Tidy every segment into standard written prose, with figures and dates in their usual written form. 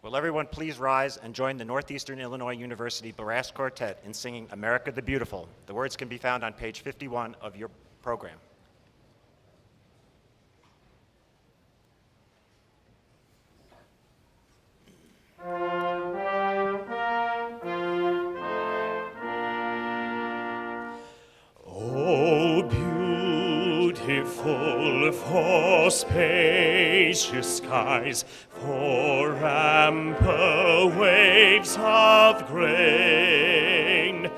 Will everyone please rise and join the Northeastern Illinois University Brass Quartet in singing America the Beautiful. The words can be found on page 51 of your program. Oh, beautiful for spacious skies, for ample waves of grain,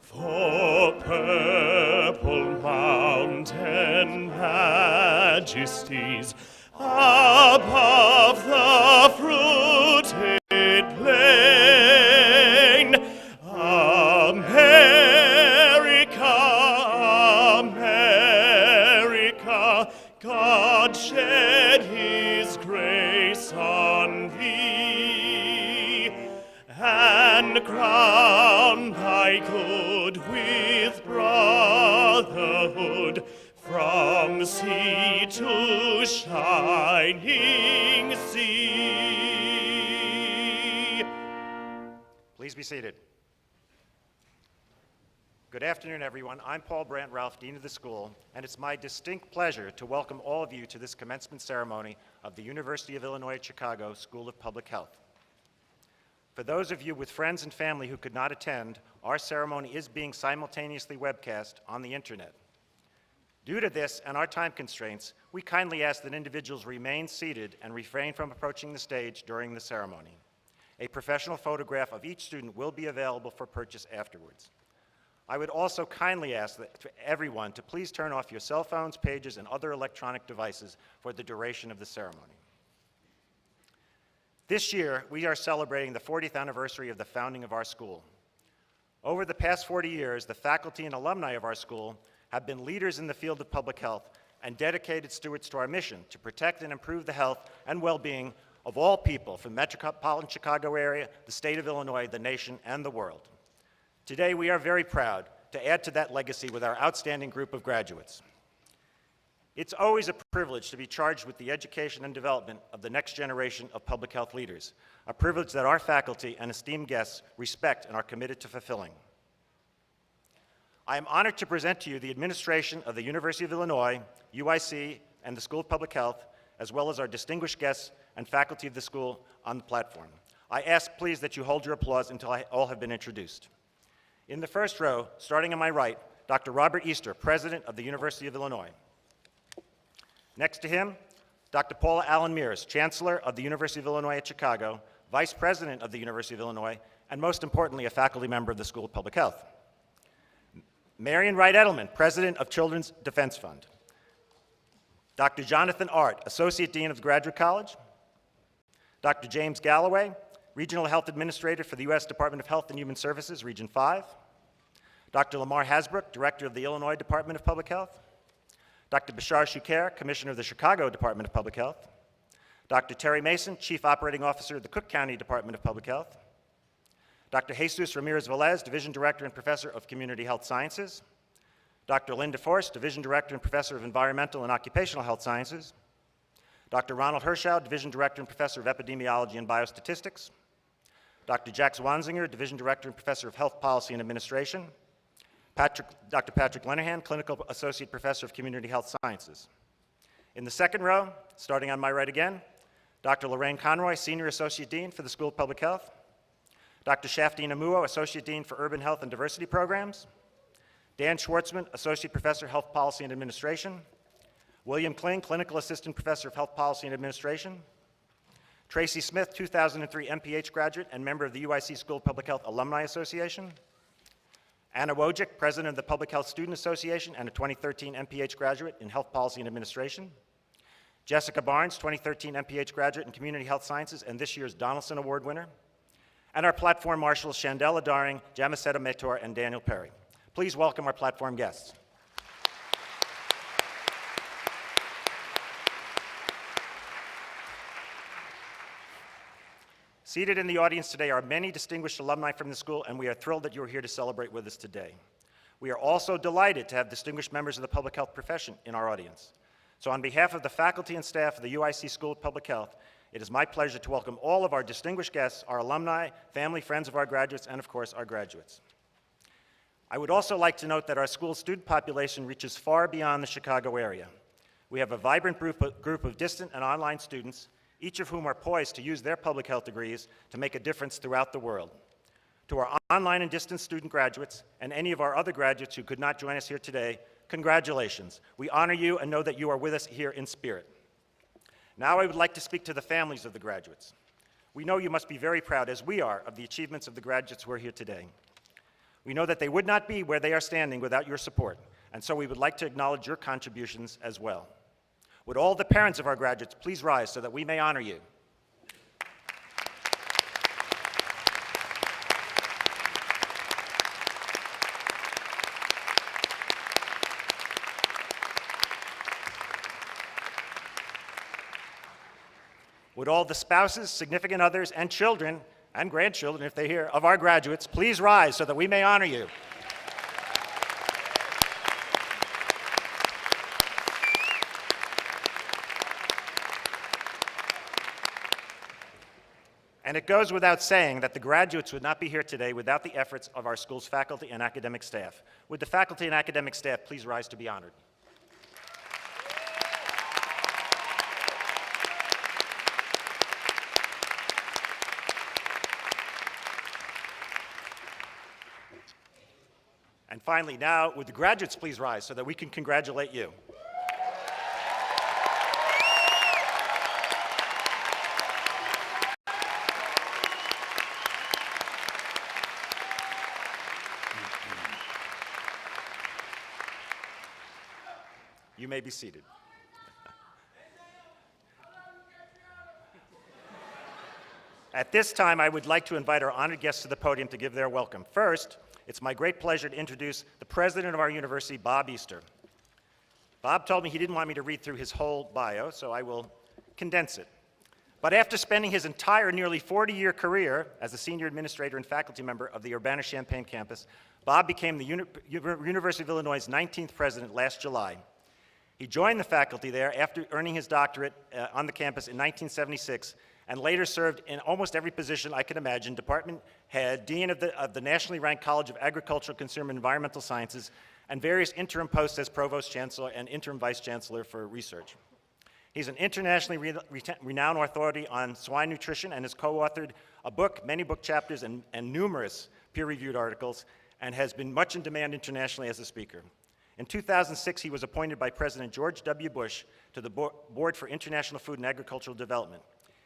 for purple mountain majesties above the fruited plain. America, God shed his grace on thee, and crown thy good with brotherhood from sea to shining sea. Please be seated. Good afternoon, everyone. I'm Paul Brandt Ralph, Dean of the School, and it's my distinct pleasure to welcome all of you to this commencement ceremony of the University of Illinois at Chicago School of Public Health. For those of you with friends and family who could not attend, our ceremony is being simultaneously webcast on the internet. Due to this and our time constraints, we kindly ask that individuals remain seated and refrain from approaching the stage during the ceremony. A professional photograph of each student will be available for purchase afterwards. I would also kindly ask for everyone to please turn off your cell phones, pages, and other electronic devices for the duration of the ceremony. This year, we are celebrating the 40th anniversary of the founding of our school. Over the past 40 years, the faculty and alumni of our school have been leaders in the field of public health and dedicated stewards to our mission to protect and improve the health and well-being of all people from the metropolitan Chicago area, the state of Illinois, the nation, and the world. Today, we are very proud to add to that legacy with our outstanding group of graduates. It's always a privilege to be charged with the education and development of the next generation of public health leaders, a privilege that our faculty and esteemed guests respect and are committed to fulfilling. I am honored to present to you the administration of the University of Illinois, UIC, and the School of Public Health, as well as our distinguished guests and faculty of the school on the platform. I ask, please, that you hold your applause until all have been introduced. In the first row, starting on my right, Dr. Robert Easter, President of the University of Illinois. Next to him, Dr. Paula Allen Mears, Chancellor of the University of Illinois at Chicago, Vice President of the University of Illinois, and most importantly, a faculty member of the School of Public Health. Marion Wright Edelman, President of Children's Defense Fund. Dr. Jonathan Art, Associate Dean of the Graduate College. Dr. James Galloway, Regional Health Administrator for the U.S. Department of Health and Human Services, Region 5. Dr. Lamar Hasbrook, Director of the Illinois Department of Public Health. Dr. Bashar Shukair, Commissioner of the Chicago Department of Public Health. Dr. Terry Mason, Chief Operating Officer of the Cook County Department of Public Health. Dr. Jesus Ramirez-Velez, Division Director and Professor of Community Health Sciences. Dr. Linda Forst, Division Director and Professor of Environmental and Occupational Health Sciences. Dr. Ronald Hershow, Division Director and Professor of Epidemiology and Biostatistics. Dr. Jack Zwanzinger, Division Director and Professor of Health Policy and Administration. Dr. Patrick Lenahan, Clinical Associate Professor of Community Health Sciences. In the second row, starting on my right again, Dr. Lorraine Conroy, Senior Associate Dean for the School of Public Health. Dr. Shafdeen Amuo, Associate Dean for Urban Health and Diversity Programs. Dan Schwartzman, Associate Professor, Health Policy and Administration. William Kling, Clinical Assistant Professor of Health Policy and Administration. Tracy Smith, 2003 MPH graduate and member of the UIC School of Public Health Alumni Association. Anna Wojcik, President of the Public Health Student Association and a 2013 MPH graduate in Health Policy and Administration. Jessica Barnes, 2013 MPH graduate in Community Health Sciences and this year's Donaldson Award winner. And our platform marshals, Chandela Daring, Jamasetta Metor, and Daniel Perry. Please welcome our platform guests. Seated in the audience today are many distinguished alumni from the school, and we are thrilled that you are here to celebrate with us today. We are also delighted to have distinguished members of the public health profession in our audience. So on behalf of the faculty and staff of the UIC School of Public Health, it is my pleasure to welcome all of our distinguished guests, our alumni, family, friends of our graduates, and of course, our graduates. I would also like to note that our school's student population reaches far beyond the Chicago area. We have a vibrant group of distant and online students, each of whom are poised to use their public health degrees to make a difference throughout the world. To our online and distant student graduates, and any of our other graduates who could not join us here today, congratulations. We honor you and know that you are with us here in spirit. Now I would like to speak to the families of the graduates. We know you must be very proud, as we are, of the achievements of the graduates who are here today. We know that they would not be where they are standing without your support, and so we would like to acknowledge your contributions as well. Would all the parents of our graduates please rise so that we may honor you? Would all the spouses, significant others, and children, and grandchildren, if they're here, of our graduates, please rise so that we may honor you. And it goes without saying that the graduates would not be here today without the efforts of our school's faculty and academic staff. Would the faculty and academic staff please rise to be honored? And finally, now, would the graduates please rise so that we can congratulate you? You may be seated. At this time, I would like to invite our honored guests to the podium to give their welcome. First, it's my great pleasure to introduce the president of our university, Bob Easter. Bob told me he didn't want me to read through his whole bio, so I will condense it. But after spending his entire nearly 40-year career as a senior administrator and faculty member of the Urbana-Champaign campus, Bob became the University of Illinois' 19th president last July. He joined the faculty there after earning his doctorate on the campus in 1976, and later served in almost every position I can imagine: department head, dean of the nationally ranked College of Agricultural, Consumer, and Environmental Sciences, and various interim posts as provost chancellor and interim vice chancellor for research. He's an internationally renowned authority on swine nutrition and has co-authored a book, many book chapters, and numerous peer-reviewed articles, and has been much in demand internationally as a speaker. In 2006, he was appointed by President George W. Bush to the Board for International Food and Agricultural Development.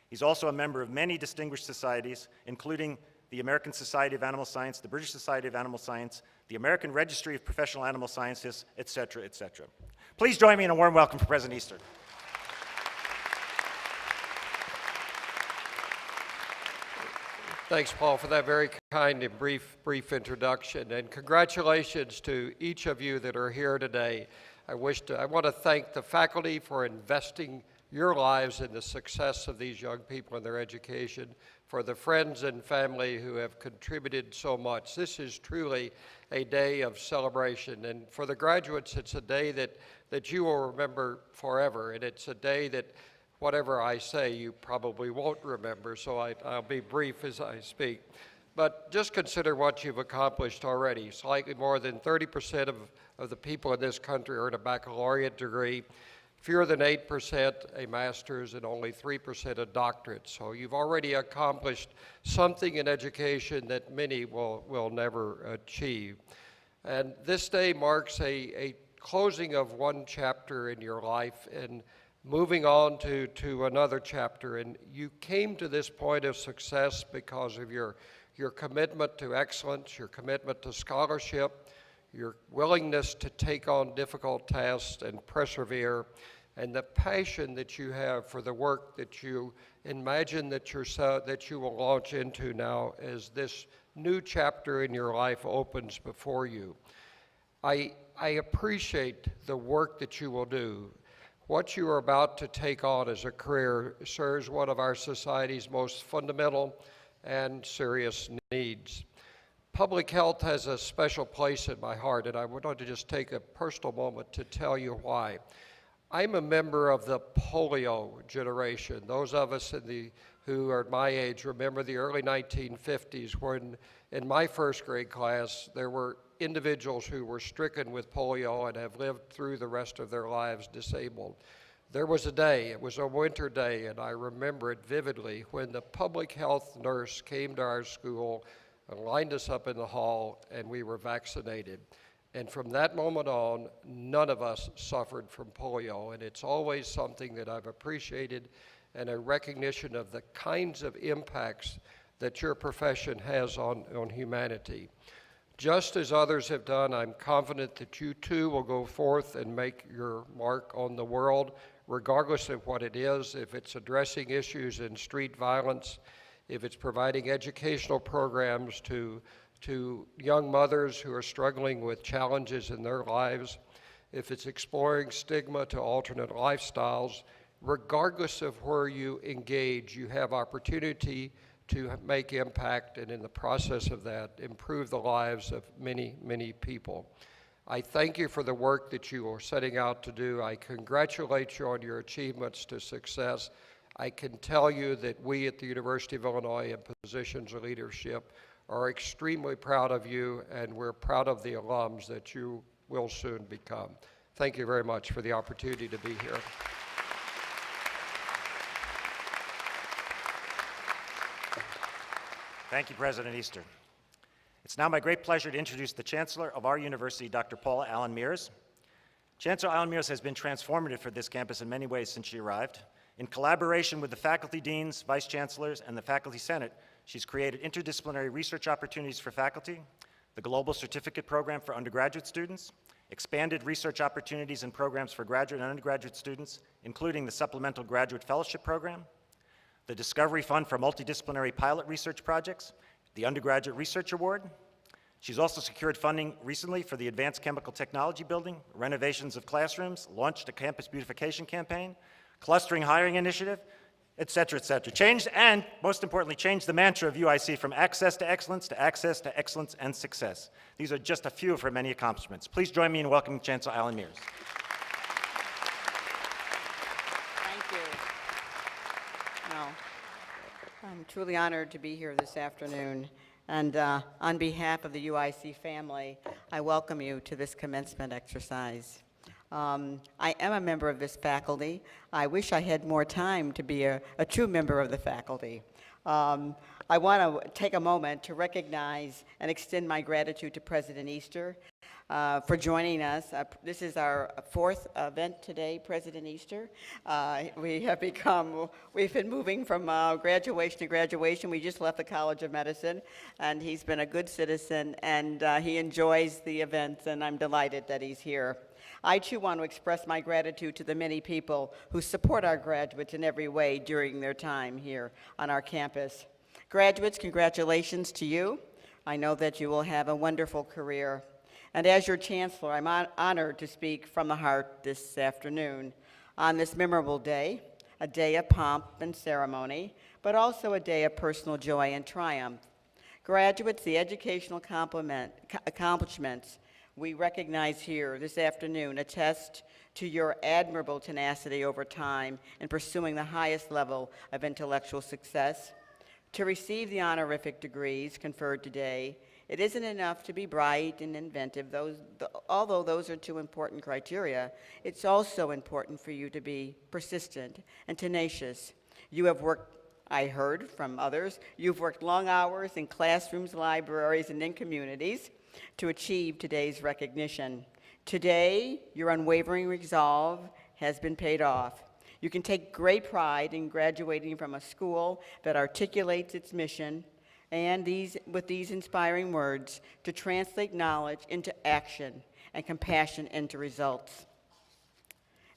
He's also a member of many distinguished societies, including the American Society of Animal Science, the British Society of Animal Science, the American Registry of Professional Animal Scientists, et cetera, et cetera. Please join me in a warm welcome for President Easter. Thanks, Paul, for that very kind and brief introduction. And congratulations to each of you that are here today. I want to thank the faculty for investing your lives in the success of these young people and their education, for the friends and family who have contributed so much. This is truly a day of celebration. And for the graduates, it's a day that you will remember forever. And it's a day that whatever I say, you probably won't remember, so I'll be brief as I speak. But just consider what you've accomplished already. Slightly more than 30% of the people in this country earn a baccalaureate degree, fewer than 8% a master's, and only 3% a doctorate. So you've already accomplished something in education that many will never achieve. And this day marks a closing of one chapter in your life and moving on to another chapter. And you came to this point of success because of your commitment to excellence, your commitment to scholarship, your willingness to take on difficult tasks and persevere, and the passion that you have for the work that you imagine that you will launch into now as this new chapter in your life opens before you. I appreciate the work that you will do. What you are about to take on as a career serves one of our society's most fundamental and serious needs. Public health has a special place in my heart, and I want to just take a personal moment to tell you why. I'm a member of the polio generation. Those of us who are my age remember the early 1950s when in my first grade class there were individuals who were stricken with polio and have lived through the rest of their lives disabled. There was a day, it was a winter day, and I remember it vividly, when the public health nurse came to our school and lined us up in the hall and we were vaccinated. And from that moment on, none of us suffered from polio, and it's always something that I've appreciated and a recognition of the kinds of impacts that your profession has on humanity. Just as others have done, I'm confident that you too will go forth and make your mark on the world, regardless of what it is, if it's addressing issues in street violence, if it's providing educational programs to young mothers who are struggling with challenges in their lives, if it's exploring stigma to alternate lifestyles. Regardless of where you engage, you have opportunity to make impact, and in the process of that, improve the lives of many, many people. I thank you for the work that you are setting out to do. I congratulate you on your achievements to success. I can tell you that we at the University of Illinois in positions of leadership are extremely proud of you, and we're proud of the alums that you will soon become. Thank you very much for the opportunity to be here. Thank you, President Easter. It's now my great pleasure to introduce the Chancellor of our university, Dr. Paula Allen Mears. Chancellor Allen Mears has been transformative for this campus in many ways since she arrived. In collaboration with the faculty deans, vice chancellors, and the faculty senate, she's created interdisciplinary research opportunities for faculty, the Global Certificate Program for undergraduate students, expanded research opportunities and programs for graduate and undergraduate students, including the Supplemental Graduate Fellowship Program, the Discovery Fund for Multidisciplinary Pilot Research Projects, the Undergraduate Research Award. She's also secured funding recently for the Advanced Chemical Technology Building, renovations of classrooms, launched a campus beautification campaign, clustering hiring initiative, et cetera, et cetera. Changed, and most importantly, changed the mantra of UIC from access to excellence and success. These are just a few of her many accomplishments. Please join me in welcoming Chancellor Allen Mears. Thank you. Well, I'm truly honored to be here this afternoon. And on behalf of the UIC family, I welcome you to this commencement exercise. I am a member of this faculty. I wish I had more time to be a true member of the faculty. I want to take a moment to recognize and extend my gratitude to President Easter for joining us. This is our fourth event today, President Easter. We've been moving from graduation to graduation. We just left the College of Medicine, and he's been a good citizen, and he enjoys the events, and I'm delighted that he's here. I too want to express my gratitude to the many people who support our graduates in every way during their time here on our campus. Graduates, congratulations to you. I know that you will have a wonderful career. And as your chancellor, I'm honored to speak from the heart this afternoon on this memorable day, a day of pomp and ceremony, but also a day of personal joy and triumph. Graduates, the educational accomplishments we recognize here this afternoon attest to your admirable tenacity over time in pursuing the highest level of intellectual success. To receive the honorific degrees conferred today, it isn't enough to be bright and inventive. Although those are two important criteria, it's also important for you to be persistent and tenacious. You have worked, I heard from others, you've worked long hours in classrooms, libraries, and in communities to achieve today's recognition. Today, your unwavering resolve has been paid off. You can take great pride in graduating from a school that articulates its mission and with these inspiring words to translate knowledge into action and compassion into results.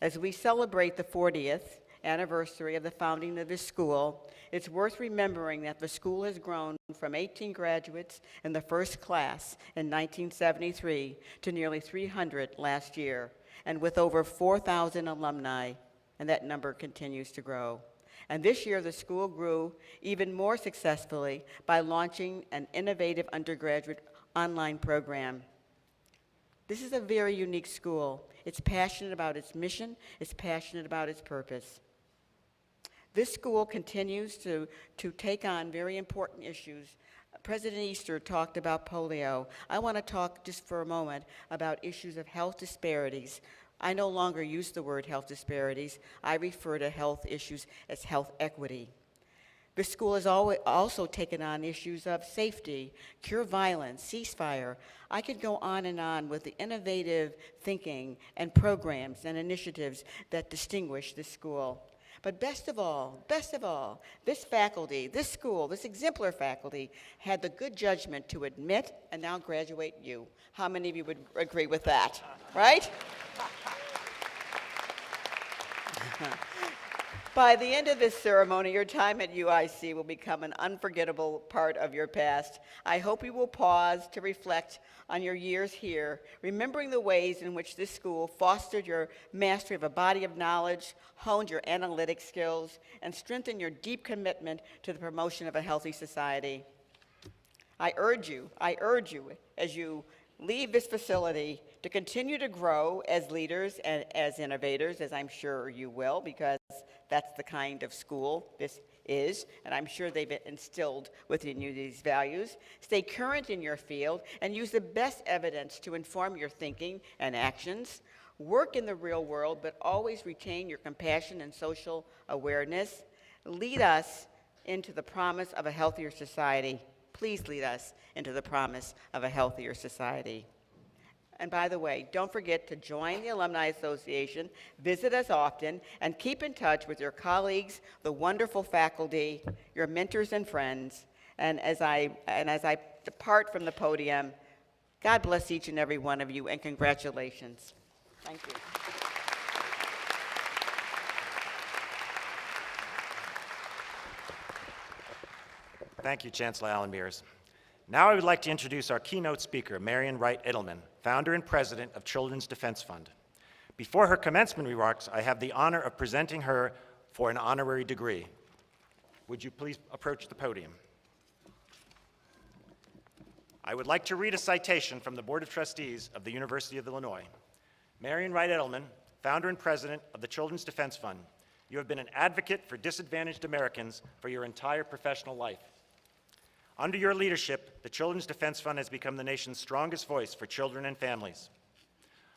As we celebrate the 40th anniversary of the founding of this school, it's worth remembering that the school has grown from 18 graduates in the first class in 1973 to nearly 300 last year, and with over 4,000 alumni, and that number continues to grow. And this year, the school grew even more successfully by launching an innovative undergraduate online program. This is a very unique school. It's passionate about its mission. It's passionate about its purpose. This school continues to take on very important issues. President Easter talked about polio. I want to talk just for a moment about issues of health disparities. I no longer use the word health disparities. I refer to health issues as health equity. The school has also taken on issues of safety, cure violence, ceasefire. I could go on with the innovative thinking and programs and initiatives that distinguish this school. But best of all, this faculty, this school, this exemplar faculty had the good judgment to admit and now graduate you. How many of you would agree with that, right? By the end of this ceremony, your time at UIC will become an unforgettable part of your past. I hope you will pause to reflect on your years here, remembering the ways in which this school fostered your mastery of a body of knowledge, honed your analytic skills, and strengthened your deep commitment to the promotion of a healthy society. I urge you, as you leave this facility, to continue to grow as leaders and as innovators, as I'm sure you will, because that's the kind of school this is, and I'm sure they've instilled within you these values. Stay current in your field and use the best evidence to inform your thinking and actions. Work in the real world, but always retain your compassion and social awareness. Lead us into the promise of a healthier society. Please lead us into the promise of a healthier society. And by the way, don't forget to join the Alumni Association, visit us often, and keep in touch with your colleagues, the wonderful faculty, your mentors and friends. And as I depart from the podium, God bless each and every one of you, and congratulations. Thank you. Thank you, Chancellor Alan Mears. Now I would like to introduce our keynote speaker, Marian Wright Edelman, founder and president of Children's Defense Fund. Before her commencement remarks, I have the honor of presenting her for an honorary degree. Would you please approach the podium? I would like to read a citation from the Board of Trustees of the University of Illinois. Marian Wright Edelman, founder and president of the Children's Defense Fund, you have been an advocate for disadvantaged Americans for your entire professional life. Under your leadership, the Children's Defense Fund has become the nation's strongest voice for children and families.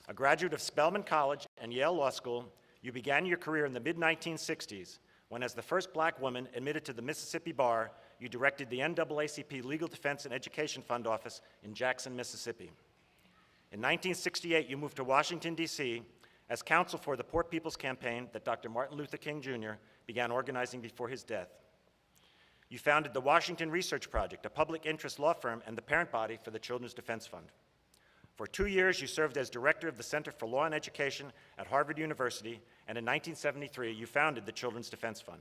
A graduate of Spelman College and Yale Law School, you began your career in the mid-1960s when, as the first black woman admitted to the Mississippi Bar, you directed the NAACP Legal Defense and Education Fund office in Jackson, Mississippi. In 1968, you moved to Washington, D.C. as counsel for the Poor People's Campaign that Dr. Martin Luther King, Jr. began organizing before his death. You founded the Washington Research Project, a public interest law firm and the parent body for the Children's Defense Fund. For 2 years, you served as director of the Center for Law and Education at Harvard University, and in 1973, you founded the Children's Defense Fund.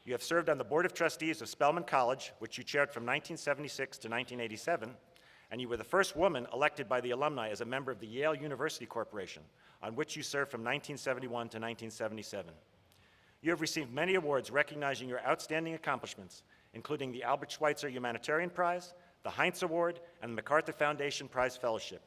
You have served on the Board of Trustees of Spelman College, which you chaired from 1976 to 1987, and you were the first woman elected by the alumni as a member of the Yale University Corporation, on which you served from 1971 to 1977. You have received many awards recognizing your outstanding accomplishments, including the Albert Schweitzer Humanitarian Prize, the Heinz Award, and the MacArthur Foundation Prize Fellowship.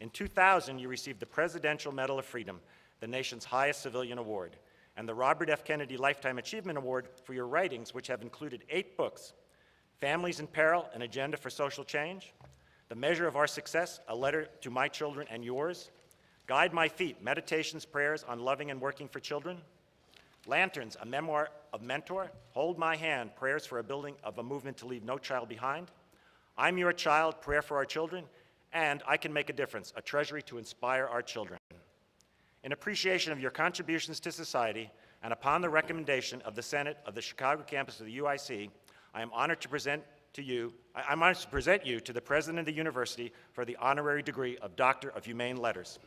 In 2000, you received the Presidential Medal of Freedom, the nation's highest civilian award, and the Robert F. Kennedy Lifetime Achievement Award for your writings, which have included 8 books: Families in Peril, An Agenda for Social Change, The Measure of Our Success, A Letter to My Children and Yours, Guide My Feet, Meditations, Prayers on Loving and Working for Children, Lanterns, a memoir of mentor, Hold My Hand, Prayers for a Building of a Movement to Leave No Child Behind, I'm Your Child, Prayer for Our Children, and I Can Make a Difference, a treasury to inspire our children. In appreciation of your contributions to society, and upon the recommendation of the Senate of the Chicago campus of the UIC, I am honored to present you to the President of the University for the honorary degree of Doctor of Humane Letters.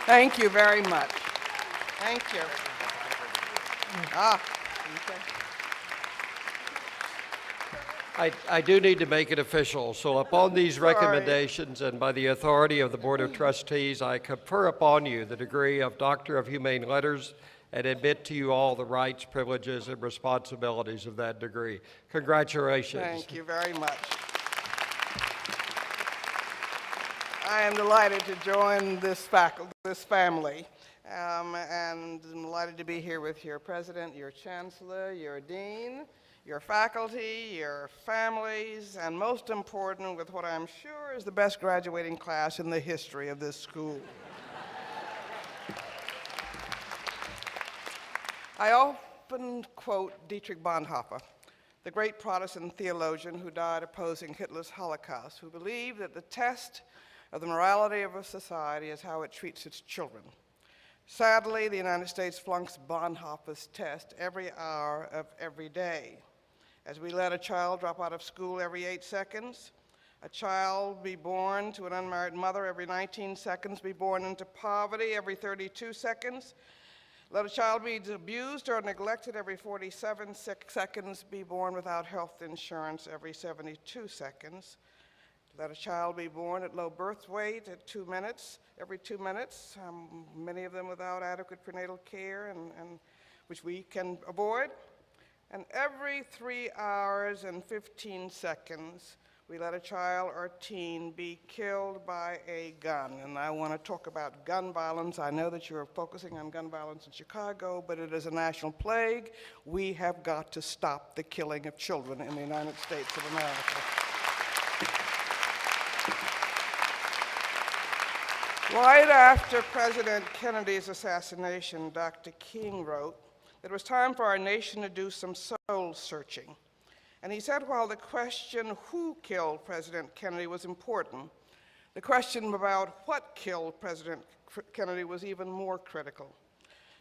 Thank you very much. Thank you. I do need to make it official. So upon these recommendations and by the authority of the Board of Trustees, I confer upon you the degree of Doctor of Humane Letters and admit to you all the rights, privileges, and responsibilities of that degree. Congratulations. Thank you very much. I am delighted to join this family, and I'm delighted to be here with your president, your chancellor, your dean, your faculty, your families, and most important, with what I'm sure is the best graduating class in the history of this school. I often quote Dietrich Bonhoeffer, the great Protestant theologian who died opposing Hitler's Holocaust, who believed that the test of the morality of a society is how it treats its children. Sadly, the United States flunks Bonhoeffer's test every hour of every day. As we let a child drop out of school every 8 seconds, a child be born to an unmarried mother every 19 seconds, be born into poverty every 32 seconds, let a child be abused or neglected every 47 seconds, be born without health insurance every 72 seconds. Let a child be born at low birth weight at 2 minutes, every 2 minutes, many of them without adequate prenatal care, and which we can avoid. And every 3 hours and 15 seconds, we let a child or teen be killed by a gun. And I want to talk about gun violence. I know that you're focusing on gun violence in Chicago, but it is a national plague. We have got to stop the killing of children in the United States of America. Right after President Kennedy's assassination, Dr. King wrote that it was time for our nation to do some soul searching. And he said while the question who killed President Kennedy was important, the question about what killed President Kennedy was even more critical.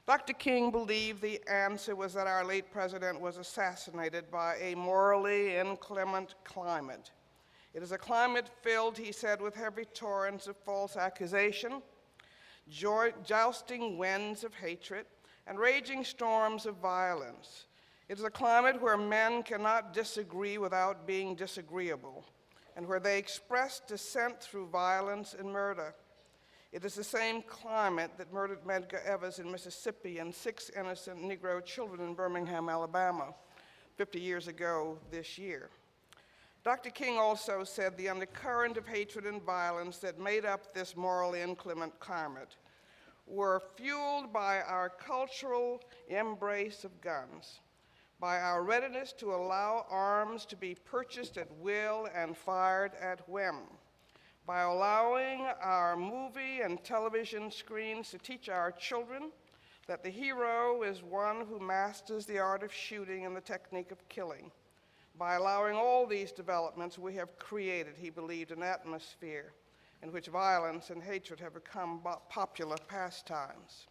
Dr. King believed the answer was that our late president was assassinated by a morally inclement climate. It is a climate filled, he said, with heavy torrents of false accusation, jousting winds of hatred, and raging storms of violence. It is a climate where men cannot disagree without being disagreeable, and where they express dissent through violence and murder. It is the same climate that murdered Medgar Evers in Mississippi and 6 innocent Negro children in Birmingham, Alabama, 50 years ago this year. Dr. King also said the undercurrent of hatred and violence that made up this morally inclement climate were fueled by our cultural embrace of guns, by our readiness to allow arms to be purchased at will and fired at whim, by allowing our movie and television screens to teach our children that the hero is one who masters the art of shooting and the technique of killing. By allowing all these developments, we have created, he believed, an atmosphere in which violence and hatred have become popular pastimes.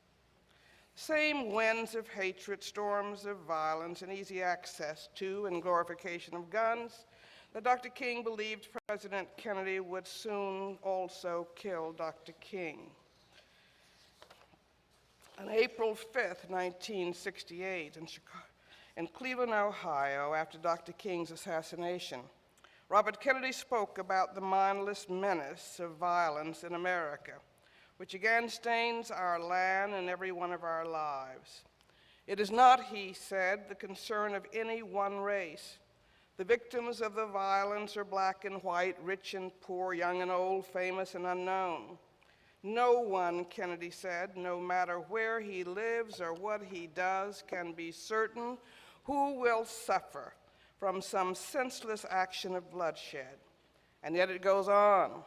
Same winds of hatred, storms of violence, and easy access to and glorification of guns that Dr. King believed President Kennedy would soon also kill Dr. King. On April 5th, 1968, in Cleveland, Ohio, after Dr. King's assassination, Robert Kennedy spoke about the mindless menace of violence in America, which again stains our land and every one of our lives. It is not, he said, the concern of any one race. The victims of the violence are black and white, rich and poor, young and old, famous and unknown. No one, Kennedy said, no matter where he lives or what he does, can be certain who will suffer from some senseless action of bloodshed. And yet it goes on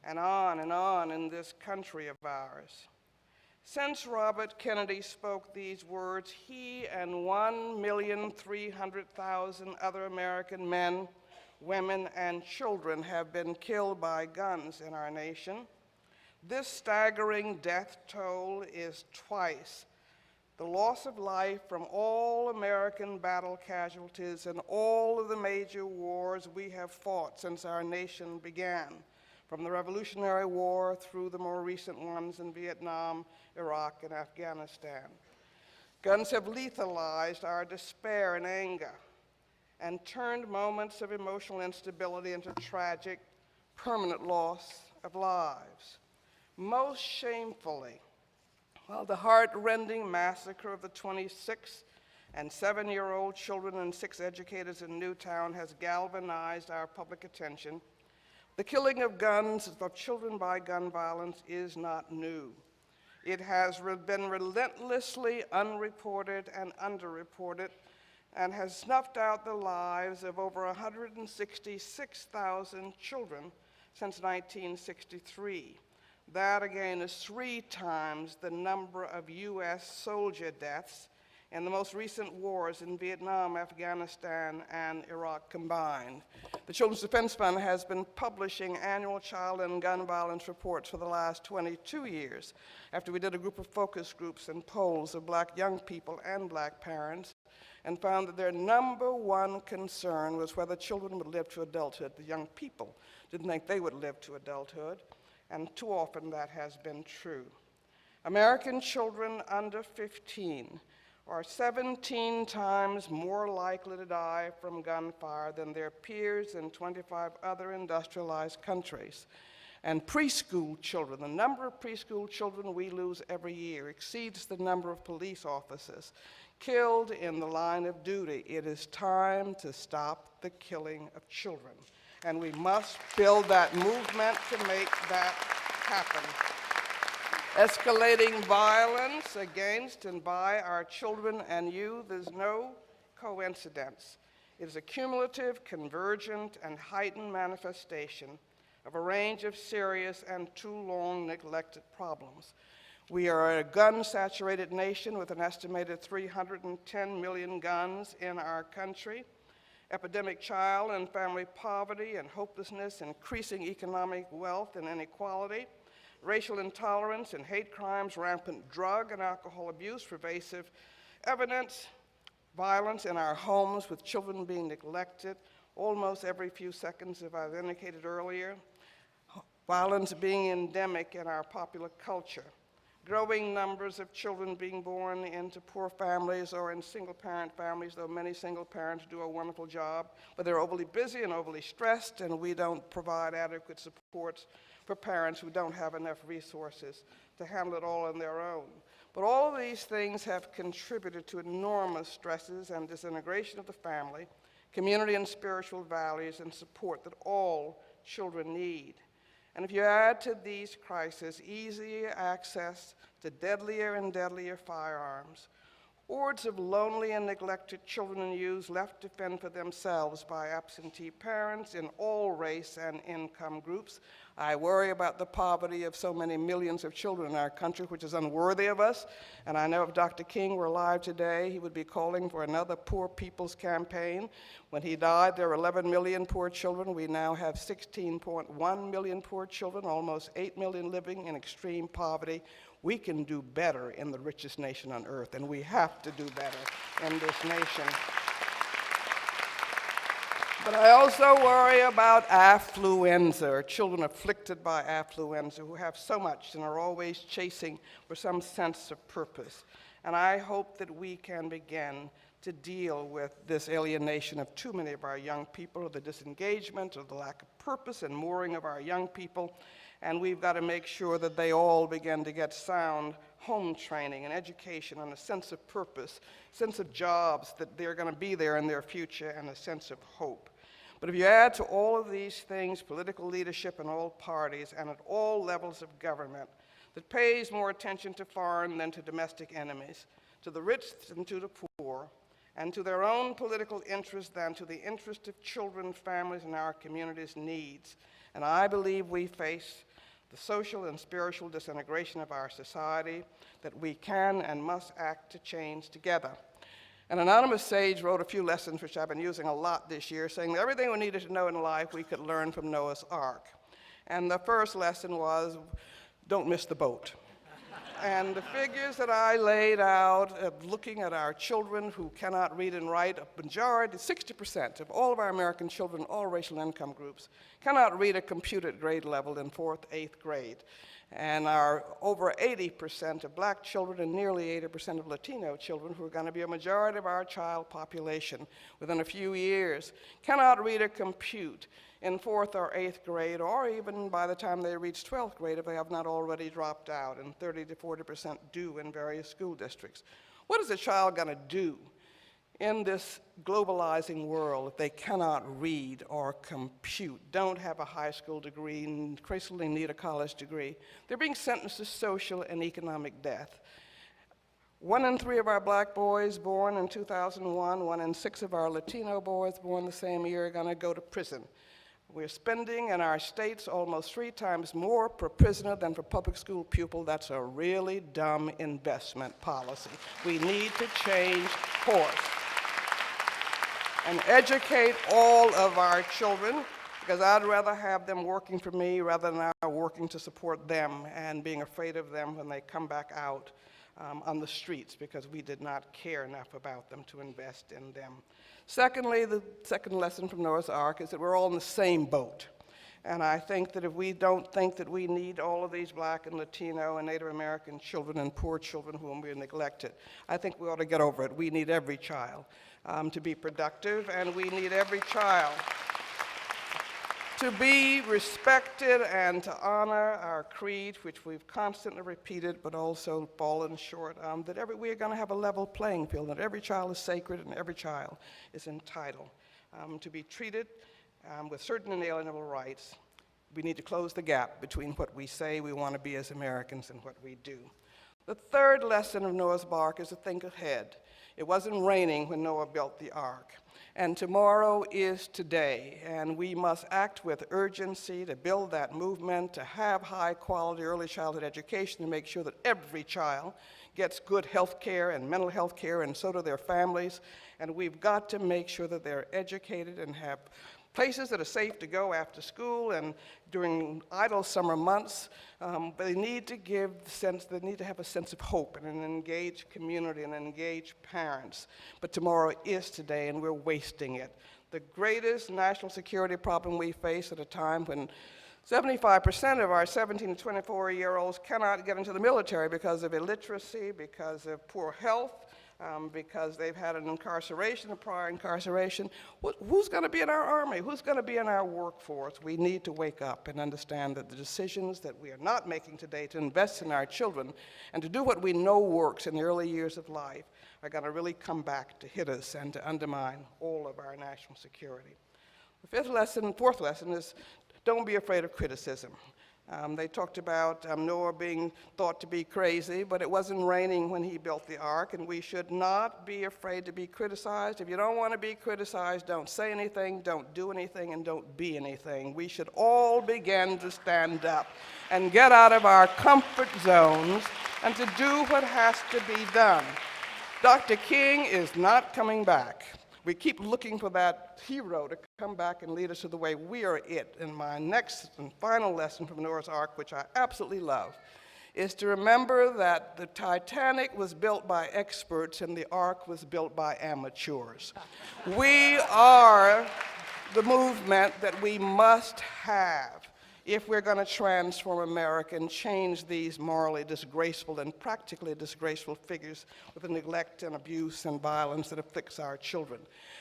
and on and on in this country of ours. Since Robert Kennedy spoke these words, he and 1,300,000 other American men, women, and children have been killed by guns in our nation. This staggering death toll is twice the loss of life from all American battle casualties in all of the major wars we have fought since our nation began, from the Revolutionary War through the more recent ones in Vietnam, Iraq, and Afghanistan. Guns have lethalized our despair and anger, and turned moments of emotional instability into tragic, permanent loss of lives. Most shamefully, while the heart-rending massacre of the 26 and 7-year-old children and 6 educators in Newtown has galvanized our public attention, the killing of children by gun violence is not new. It has been relentlessly unreported and underreported and has snuffed out the lives of over 166,000 children since 1963. That, again, is 3 times the number of U.S. soldier deaths in the most recent wars in Vietnam, Afghanistan, and Iraq combined. The Children's Defense Fund has been publishing annual child and gun violence reports for the last 22 years, after we did a group of focus groups and polls of black young people and black parents, and found that their number one concern was whether children would live to adulthood. The young people didn't think they would live to adulthood, and too often that has been true. American children under 15 are 17 times more likely to die from gunfire than their peers in 25 other industrialized countries. And preschool children, the number of preschool children we lose every year exceeds the number of police officers killed in the line of duty. It is time to stop the killing of children. And we must build that movement to make that happen. Escalating violence against and by our children and youth is no coincidence. It is a cumulative, convergent, and heightened manifestation of a range of serious and too long neglected problems. We are a gun-saturated nation with an estimated 310 million guns in our country. Epidemic child and family poverty and hopelessness, increasing economic wealth and inequality, racial intolerance and hate crimes, rampant drug and alcohol abuse, pervasive evidence, violence in our homes with children being neglected almost every few seconds, as I've indicated earlier, violence being endemic in our popular culture, growing numbers of children being born into poor families or in single-parent families, though many single parents do a wonderful job, but they're overly busy and overly stressed, and we don't provide adequate supports for parents who don't have enough resources to handle it all on their own. But all of these things have contributed to enormous stresses and disintegration of the family, community and spiritual values, and support that all children need. And if you add to these crises easier access to deadlier and deadlier firearms, hordes of lonely and neglected children and youth left to fend for themselves by absentee parents in all race and income groups, I worry about the poverty of so many millions of children in our country, which is unworthy of us. And I know if Dr. King were alive today, he would be calling for another Poor People's Campaign. When he died, there were 11 million poor children. We now have 16.1 million poor children, almost 8 million living in extreme poverty. We can do better in the richest nation on earth, and we have to do better in this nation. But I also worry about affluenza, or children afflicted by affluenza who have so much and are always chasing for some sense of purpose. And I hope that we can begin to deal with this alienation of too many of our young people, or the disengagement, or the lack of purpose and mooring of our young people. And we've got to make sure that they all begin to get sound home training and education and a sense of purpose, sense of jobs, that they're going to be there in their future, and a sense of hope. But if you add to all of these things political leadership in all parties and at all levels of government that pays more attention to foreign than to domestic enemies, to the rich than to the poor, and to their own political interest than to the interest of children, families, and our community's needs, and I believe we face the social and spiritual disintegration of our society that we can and must act to change together. An anonymous sage wrote a few lessons, which I've been using a lot this year, saying that everything we needed to know in life we could learn from Noah's Ark. And the first lesson was, don't miss the boat. And the figures that I laid out of looking at our children who cannot read and write, a majority, 60% of all of our American children, all racial income groups, cannot read a computer at grade level in 4th, 8th grade. and our over 80% of black children and nearly 80% of Latino children, who are going to be a majority of our child population within a few years, cannot read or compute in 4th or 8th grade, or even by the time they reach 12th grade if they have not already dropped out, and 30 to 40% do in various school districts. What is a child going to do in this globalizing world if they cannot read or compute, don't have a high school degree, and increasingly need a college degree? They're being sentenced to social and economic death. 1 in 3 of our black boys born in 2001, 1 in 6 of our Latino boys born the same year are going to go to prison. We're spending in our states almost 3 times more per prisoner than for public school pupil. That's a really dumb investment policy. We need to change course and educate all of our children, because I'd rather have them working for me rather than I working to support them and being afraid of them when they come back out on the streets, because we did not care enough about them to invest in them. Secondly, the second lesson from Noah's Ark is that we're all in the same boat. And I think that if we don't think that we need all of these black and Latino and Native American children and poor children whom we neglected, I think we ought to get over it. We need every child to be productive, and we need every child to be respected and to honor our creed, which we've constantly repeated but also fallen short, that we are going to have a level playing field, that every child is sacred and every child is entitled to be treated with certain inalienable rights. We need to close the gap between what we say we want to be as Americans and what we do. The third lesson of Noah's Ark is to think ahead. It wasn't raining when Noah built the ark, and tomorrow is today, and we must act with urgency to build that movement, to have high-quality early childhood education, to make sure that every child gets good health care and mental health care, and so do their families. And we've got to make sure that they're educated and have places that are safe to go after school and during idle summer months. But they need to have a sense of hope and an engaged community and engaged parents. But tomorrow is today, and we're wasting it. The greatest national security problem we face at a time when 75% of our 17 to 24-year-olds cannot get into the military because of illiteracy, because of poor health, because they've had an incarceration, a prior incarceration. Who's going to be in our army? Who's going to be in our workforce? We need to wake up and understand that the decisions that we are not making today to invest in our children and to do what we know works in the early years of life are going to really come back to hit us and to undermine all of our national security. The fourth lesson is don't be afraid of criticism. They talked about Noah being thought to be crazy, but it wasn't raining when he built the ark, and we should not be afraid to be criticized. If you don't want to be criticized, don't say anything, don't do anything, and don't be anything. We should all begin to stand up and get out of our comfort zones and to do what has to be done. Dr. King is not coming back. We keep looking for that hero to come back and lead us to the way. We are it. And my next and final lesson from Noah's Ark, which I absolutely love, is to remember that the Titanic was built by experts and the Ark was built by amateurs. We are the movement that we must have if we're going to transform America and change these morally disgraceful and practically disgraceful figures with the neglect and abuse and violence that afflicts our children.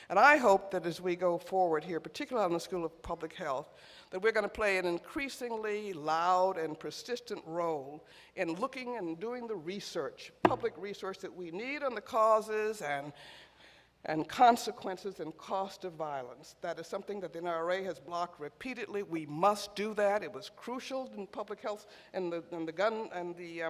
And I hope that as we go forward here, particularly on the School of Public Health, that we're going to play an increasingly loud and persistent role in looking and doing the research, public research that we need on the causes and consequences and cost of violence. That is something that the NRA has blocked repeatedly. We must do that. It was crucial in public health and the gun and the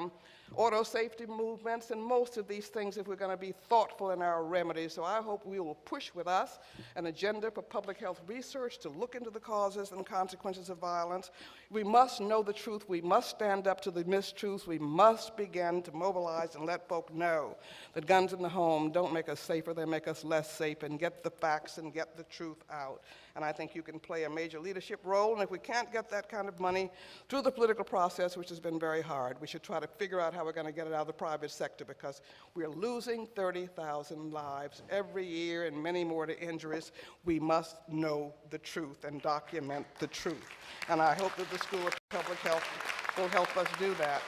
auto safety movements and most of these things if we're going to be thoughtful in our remedies. So I hope we will push with us an agenda for public health research to look into the causes and consequences of violence. We must know the truth. We must stand up to the mistruths. We must begin to mobilize and let folk know that guns in the home don't make us safer, they make us less safe, and get the facts and get the truth out. And I think you can play a major leadership role, and if we can't get that kind of money through the political process, which has been very hard, we should try to figure out how we're going to get it out of the private sector, because we're losing 30,000 lives every year and many more to injuries. We must know the truth and document the truth. And I hope that the School of Public Health will help us do that.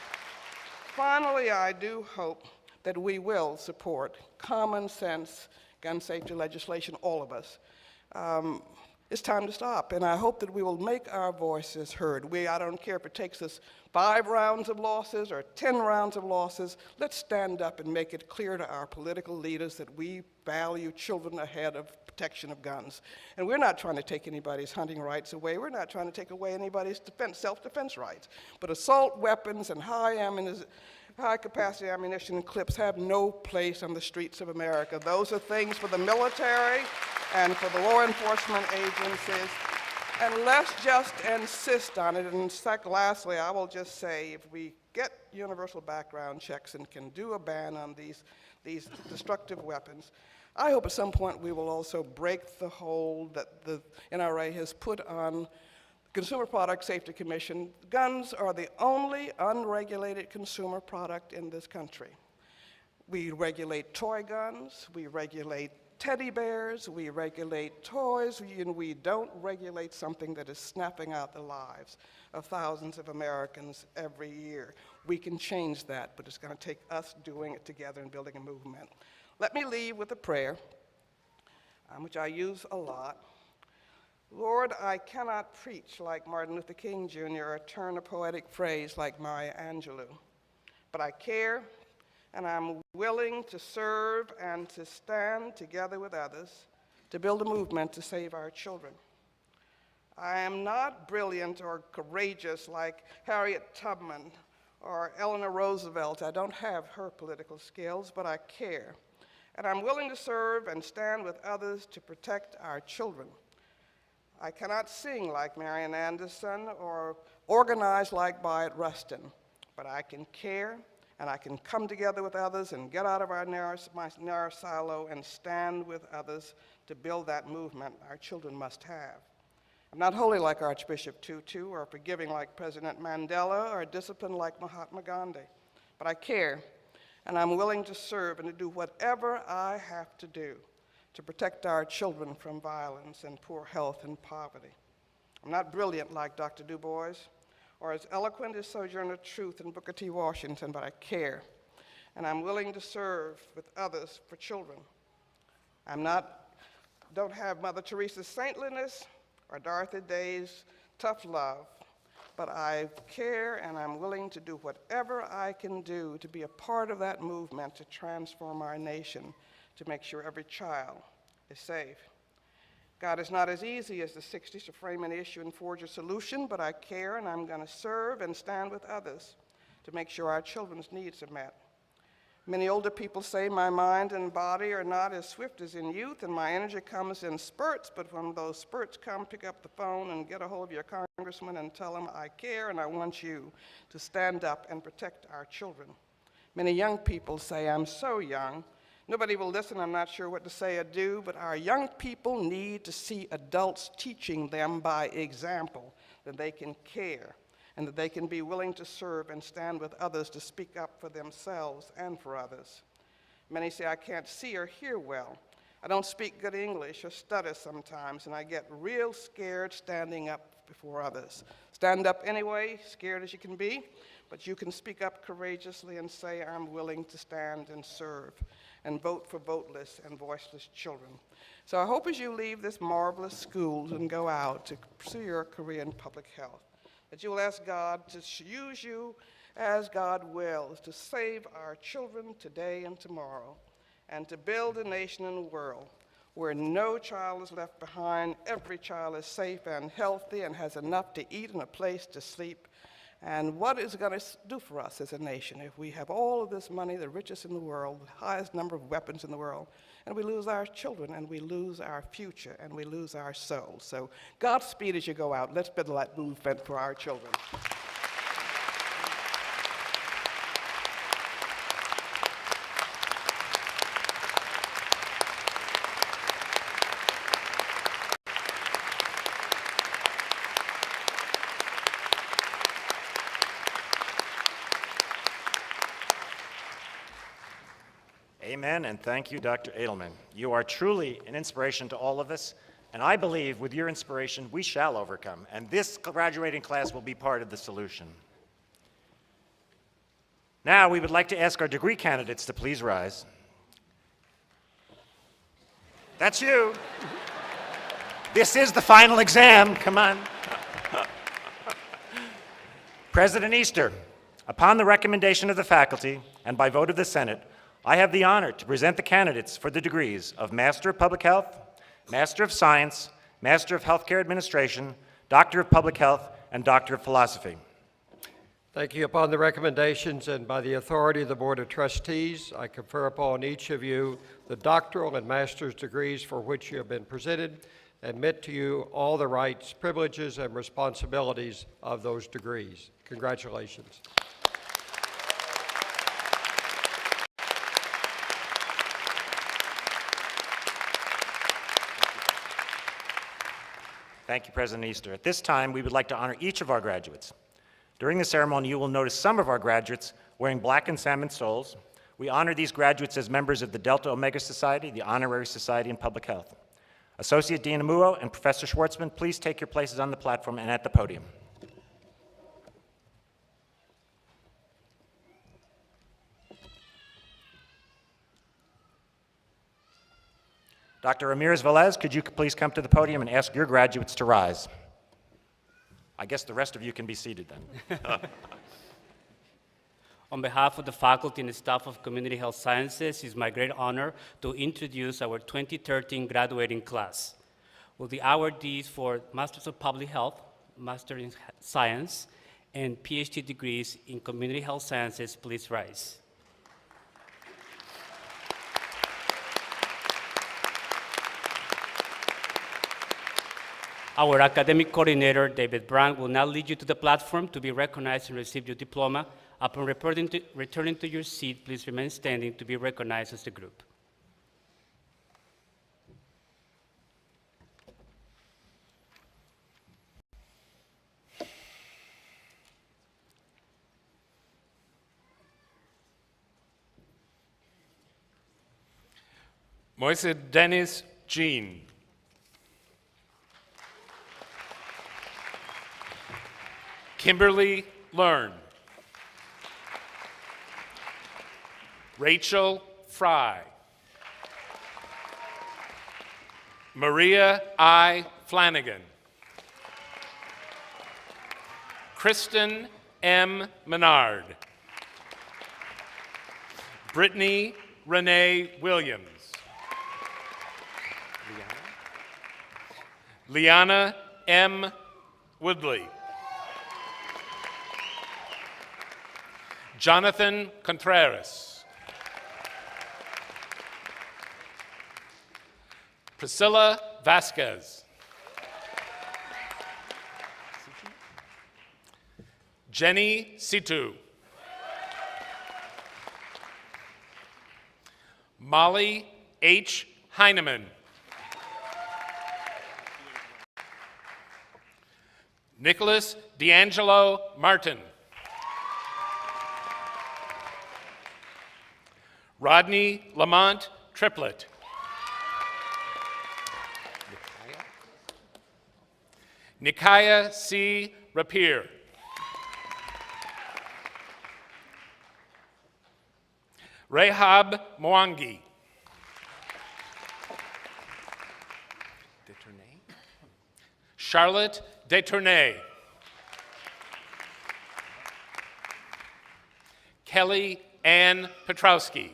Finally, I do hope that we will support common sense gun safety legislation, all of us. It's time to stop, and I hope that we will make our voices heard. I don't care if it takes us 5 rounds of losses or 10 rounds of losses. Let's stand up and make it clear to our political leaders that we value children ahead of protection of guns. And we're not trying to take anybody's hunting rights away. We're not trying to take away anybody's self-defense rights. But assault weapons and high-capacity ammunition clips have no place on the streets of America. Those are things for the military and for the law enforcement agencies. And let's just insist on it. And lastly, I will just say, if we get universal background checks and can do a ban on these destructive weapons, I hope at some point we will also break the hold that the NRA has put on the Consumer Product Safety Commission. Guns are the only unregulated consumer product in this country. We regulate toy guns, we regulate teddy bears, we regulate toys, and we don't regulate something that is snapping out the lives of thousands of Americans every year. We can change that, but it's going to take us doing it together and building a movement. Let me leave with a prayer, which I use a lot. Lord, I cannot preach like Martin Luther King Jr. or turn a poetic phrase like Maya Angelou, but I care, and I'm willing to serve and to stand together with others to build a movement to save our children. I am not brilliant or courageous like Harriet Tubman or Eleanor Roosevelt. I don't have her political skills, but I care. And I'm willing to serve and stand with others to protect our children. I cannot sing like Marian Anderson or organize like Bayard Rustin, but I can care, and I can come together with others and get out of my narrow silo and stand with others to build that movement our children must have. I'm not holy like Archbishop Tutu or forgiving like President Mandela or disciplined like Mahatma Gandhi, but I care, and I'm willing to serve and to do whatever I have to do to protect our children from violence and poor health and poverty. I'm not brilliant like Dr. Du Bois or as eloquent as Sojourner Truth and Booker T. Washington, but I care, and I'm willing to serve with others for children. Don't have Mother Teresa's saintliness or Dorothy Day's tough love, but I care, and I'm willing to do whatever I can do to be a part of that movement to transform our nation, to make sure every child is safe. God, is not as easy as the 60s to frame an issue and forge a solution, but I care, and I'm going to serve and stand with others to make sure our children's needs are met. Many older people say my mind and body are not as swift as in youth, and my energy comes in spurts, but when those spurts come, pick up the phone and get a hold of your congressman and tell him I care and I want you to stand up and protect our children. Many young people say I'm so young, nobody will listen, I'm not sure what to say or do, but our young people need to see adults teaching them by example that they can care and that they can be willing to serve and stand with others to speak up for themselves and for others. Many say I can't see or hear well. I don't speak good English or stutter sometimes, and I get real scared standing up before others. Stand up anyway, scared as you can be, but you can speak up courageously and say I'm willing to stand and serve and vote for voteless and voiceless children. So I hope as you leave this marvelous school and go out to pursue your career in public health, that you will ask God to use you as God wills to save our children today and tomorrow, and to build a nation and a world where no child is left behind, every child is safe and healthy and has enough to eat and a place to sleep. And what is it going to do for us as a nation if we have all of this money, the richest in the world, the highest number of weapons in the world, and we lose our children, and we lose our future, and we lose our souls? So Godspeed as you go out. Let's build that movement for our children. Amen, and thank you, Dr. Edelman. You are truly an inspiration to all of us, and I believe with your inspiration, we shall overcome, and this graduating class will be part of the solution. Now, we would like to ask our degree candidates to please rise. That's you. This is the final exam. Come on. President Easter, upon the recommendation of the faculty and by vote of the Senate, I have the honor to present the candidates for the degrees of Master of Public Health, Master of Science, Master of Healthcare Administration, Doctor of Public Health, and Doctor of Philosophy. Thank you. Upon the recommendations and by the authority of the Board of Trustees, I confer upon each of you the doctoral and master's degrees for which you have been presented, and admit to you all the rights, privileges, and responsibilities of those degrees. Congratulations. Thank you, President Easter. At this time, we would like to honor each of our graduates. During the ceremony, you will notice some of our graduates wearing black and salmon soles. We honor these graduates as members of the Delta Omega Society, the Honorary Society in Public Health. Associate Dean Amuo and Professor Schwartzman, please take your places on the platform and at the podium. Dr. Ramirez Velez, could you please come to the podium and ask your graduates to rise? I guess the rest of you can be seated then. On behalf of the faculty and staff of Community Health Sciences, it's my great honor to introduce our 2013 graduating class. Will the awardees for Masters of Public Health, Master in Science, and PhD degrees in Community Health Sciences please rise? Our academic coordinator, David Brown, will now lead you to the platform to be recognized and receive your diploma. Upon returning to your seat, please remain standing to be recognized as a group. Moise Dennis Jean. Kimberly Learn. Rachel Fry. Maria I. Flanagan. Kristen M. Menard. Brittany Renee Williams. Liana M. Woodley. Jonathan Contreras. Priscilla Vasquez. Jenny Situ. Molly H. Heineman. Nicholas D'Angelo Martin. Rodney Lamont Triplett. Nikaya C. Rapier. Rehab Mwangi. Charlotte Detournay. Kelly Ann Petrowski.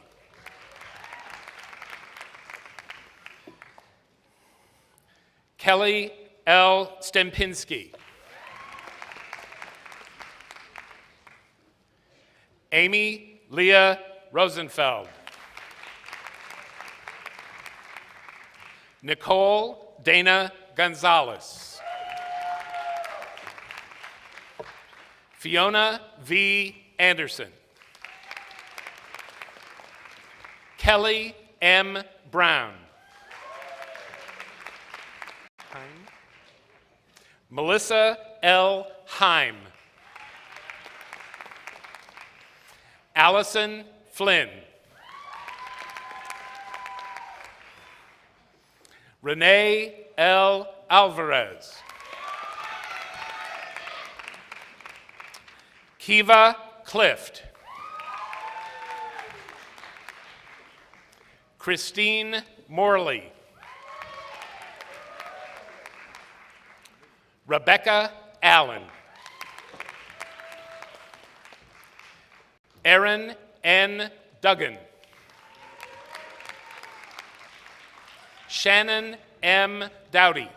Kelly L. Stempinski. Amy Leah Rosenfeld. Nicole Dana Gonzalez. Fiona V. Anderson. Kelly M. Brown. Melissa L. Heim. Allison Flynn. Renee L. Alvarez. Kiva Clift. Christine Morley. Rebecca Allen. Erin N. Duggan. Shannon M. Dowdy.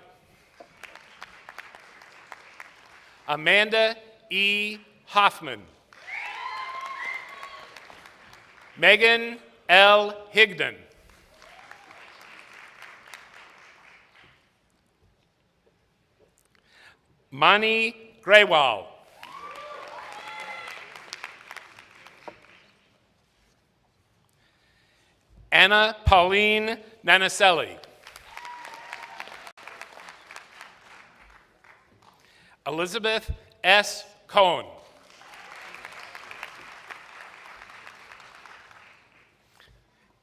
Amanda E. Hoffman. Megan L. Higdon. Mani Graywall. Anna Pauline Nanaselli. Elizabeth S. Cohen.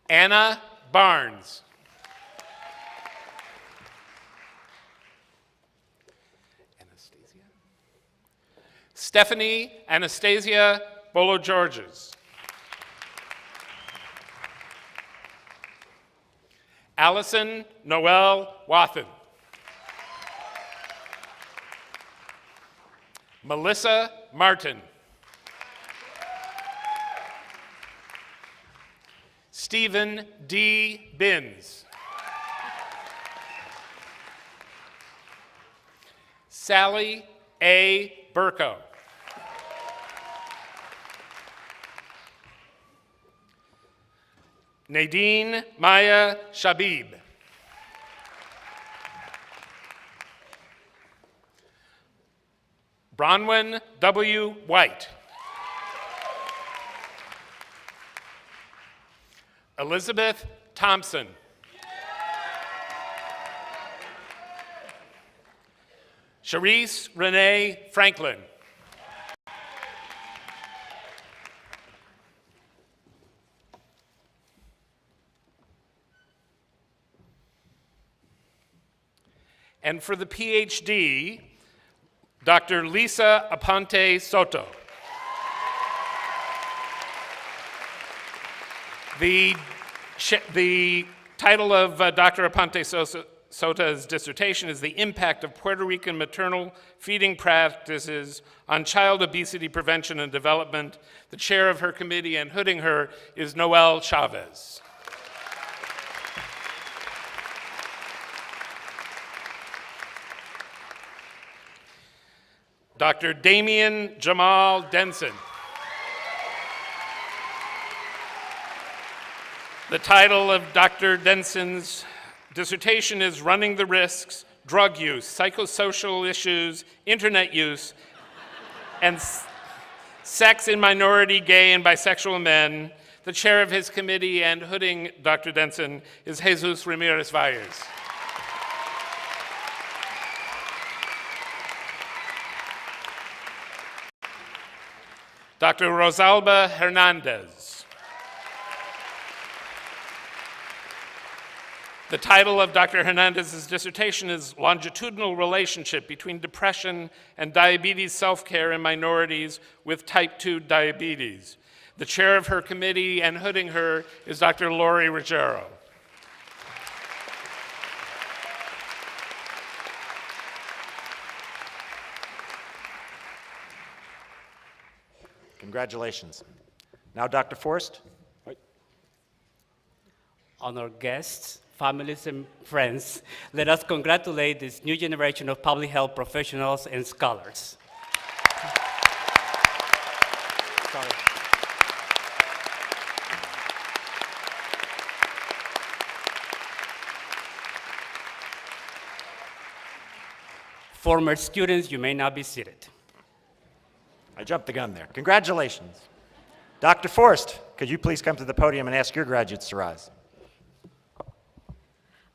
Anna Barnes. Stephanie Anastasia Bolo-Georges. Allison Noel Wathen. Melissa Martin. Stephen D. Binns. Sally A. Burko. Nadine Maya Shabib. Bronwyn W. White. Elizabeth Thompson. Charisse Renee Franklin. And for the PhD, Dr. Lisa Aponte Soto. The title of Dr. Aponte Soto's dissertation is The Impact of Puerto Rican Maternal Feeding Practices on Child Obesity Prevention and Development. The chair of her committee and hooding her is Noel Chavez. Dr. Damien Jamal Denson. The title of Dr. Denson's dissertation is Running the Risks, Drug Use, Psychosocial Issues, Internet Use, and Sex in Minority, Gay, and Bisexual Men. The chair of his committee and hooding Dr. Denson is Jesus Ramirez Valles. Dr. Rosalba Hernandez. The title of Dr. Hernandez's dissertation is Longitudinal Relationship Between Depression and Diabetes Self-Care in Minorities with Type 2 Diabetes. The chair of her committee and hooding her is Dr. Lori Ruggiero. Congratulations. Now, Dr. Forrest. Honored guests, families, and friends, let us congratulate this new generation of public health professionals and scholars. Former students, you may now be seated. I jumped the gun there. Congratulations. Dr. Forrest, could you please come to the podium and ask your graduates to rise?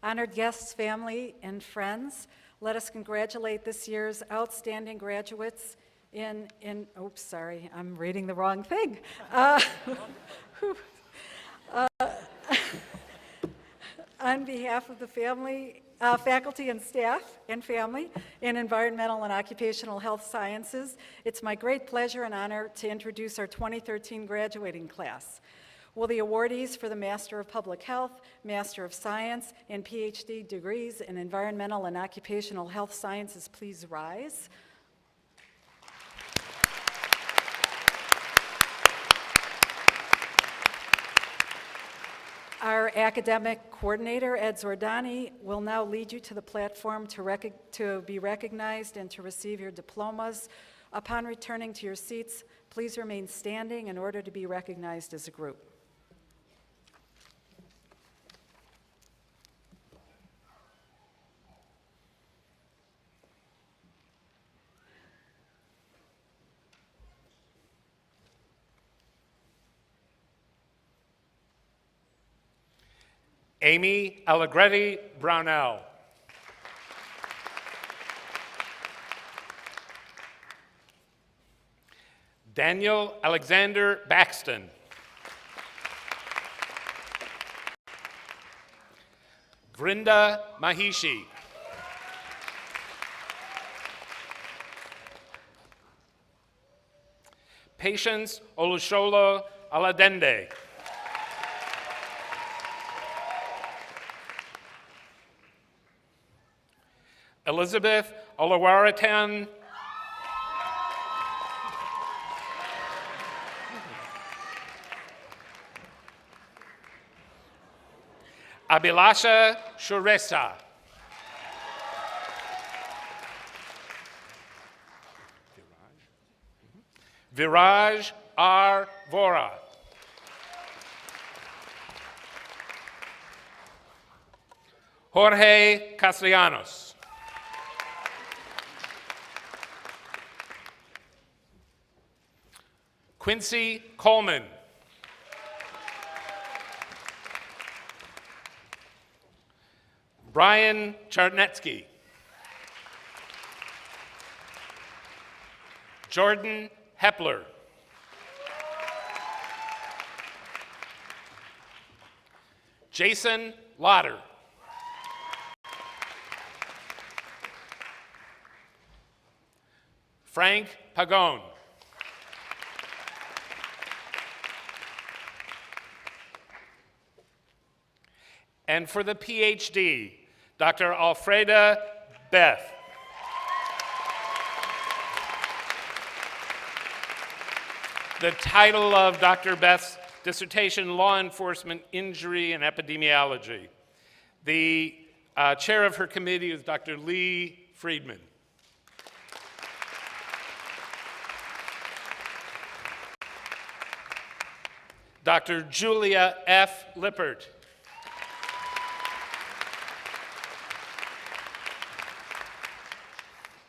Honored guests, family, and friends, let us congratulate this year's outstanding graduates oops, sorry, I'm reading the wrong thing. On behalf of the faculty and staff and family in Environmental and Occupational Health Sciences, it's my great pleasure and honor to introduce our 2013 graduating class. Will the awardees for the Master of Public Health, Master of Science, and PhD degrees in Environmental and Occupational Health Sciences please rise? Our academic coordinator, Ed Zordani, will now lead you to the platform to be recognized and to receive your diplomas. Upon returning to your seats, please remain standing in order to be recognized as a group. Amy Allegretti Brownell. Daniel Alexander Baxton. Vrinda Mahishi. Patience Olusola Aladende. Elizabeth Olawaritan. Abhilasha Shuresa. Viraj R. Vora. Jorge Castellanos. Quincy Coleman. Brian Charnetsky. Jordan Hepler. Jason Lauder. Frank Pagone. And for the PhD, Dr. Alfreda Beth. The title of Dr. Beth's dissertation, Law Enforcement, Injury, and Epidemiology. The chair of her committee is Dr. Lee Friedman. Dr. Julia F. Lippert.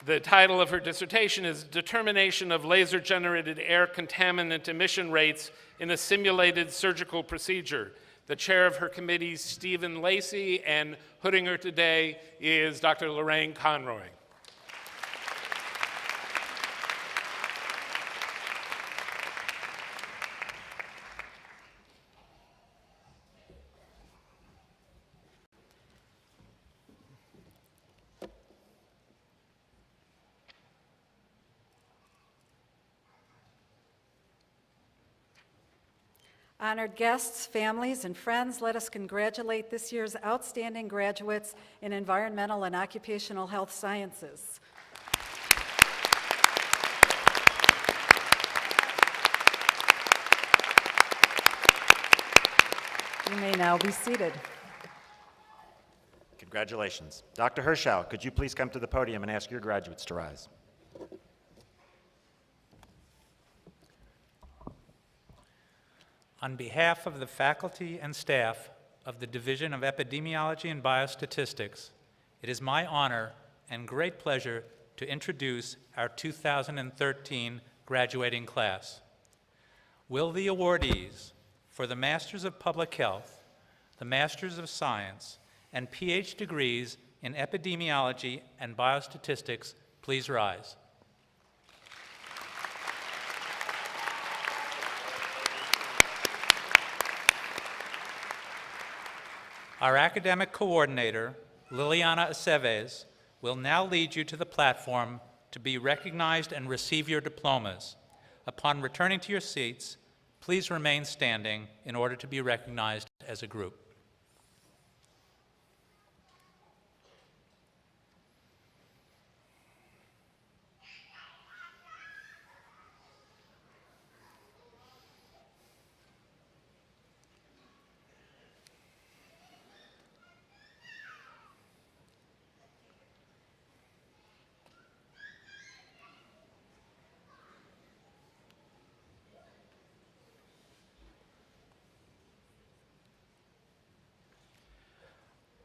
The title of her dissertation is Determination of Laser-Generated Air Contaminant Emission Rates in a Simulated Surgical Procedure. The chair of her committee is Stephen Lacey, and hooding her today is Dr. Lorraine Conroy. Honored guests, families, and friends, let us congratulate this year's outstanding graduates in Environmental and Occupational Health Sciences. You may now be seated. Congratulations. Dr. Hirschau, could you please come to the podium and ask your graduates to rise? On behalf of the faculty and staff of the Division of Epidemiology and Biostatistics, it is my honor and great pleasure to introduce our 2013 graduating class. Will the awardees for the Masters of Public Health, the Masters of Science, and PhD degrees in Epidemiology and Biostatistics please rise? Our academic coordinator, Liliana Aceves, will now lead you to the platform to be recognized and receive your diplomas. Upon returning to your seats, Please remain standing in order to be recognized as a group.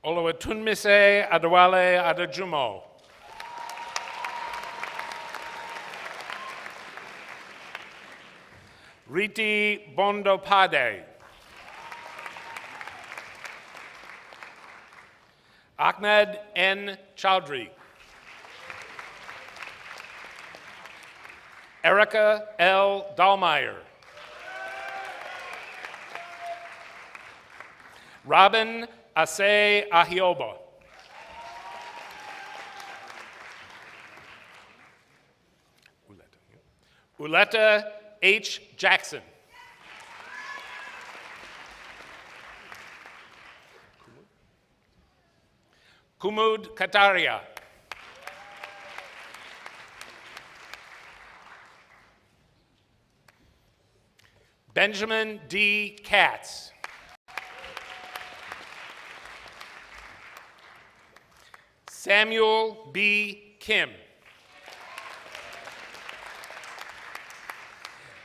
Oluwatunmise Adewale Adejumo. Riti Bondopade. Ahmed N. Chowdhury. Erica L. Dahlmeyer. Robin Ase Ahioba. Uletta H. Jackson. Kumud Kataria. Benjamin D. Katz. Samuel B. Kim.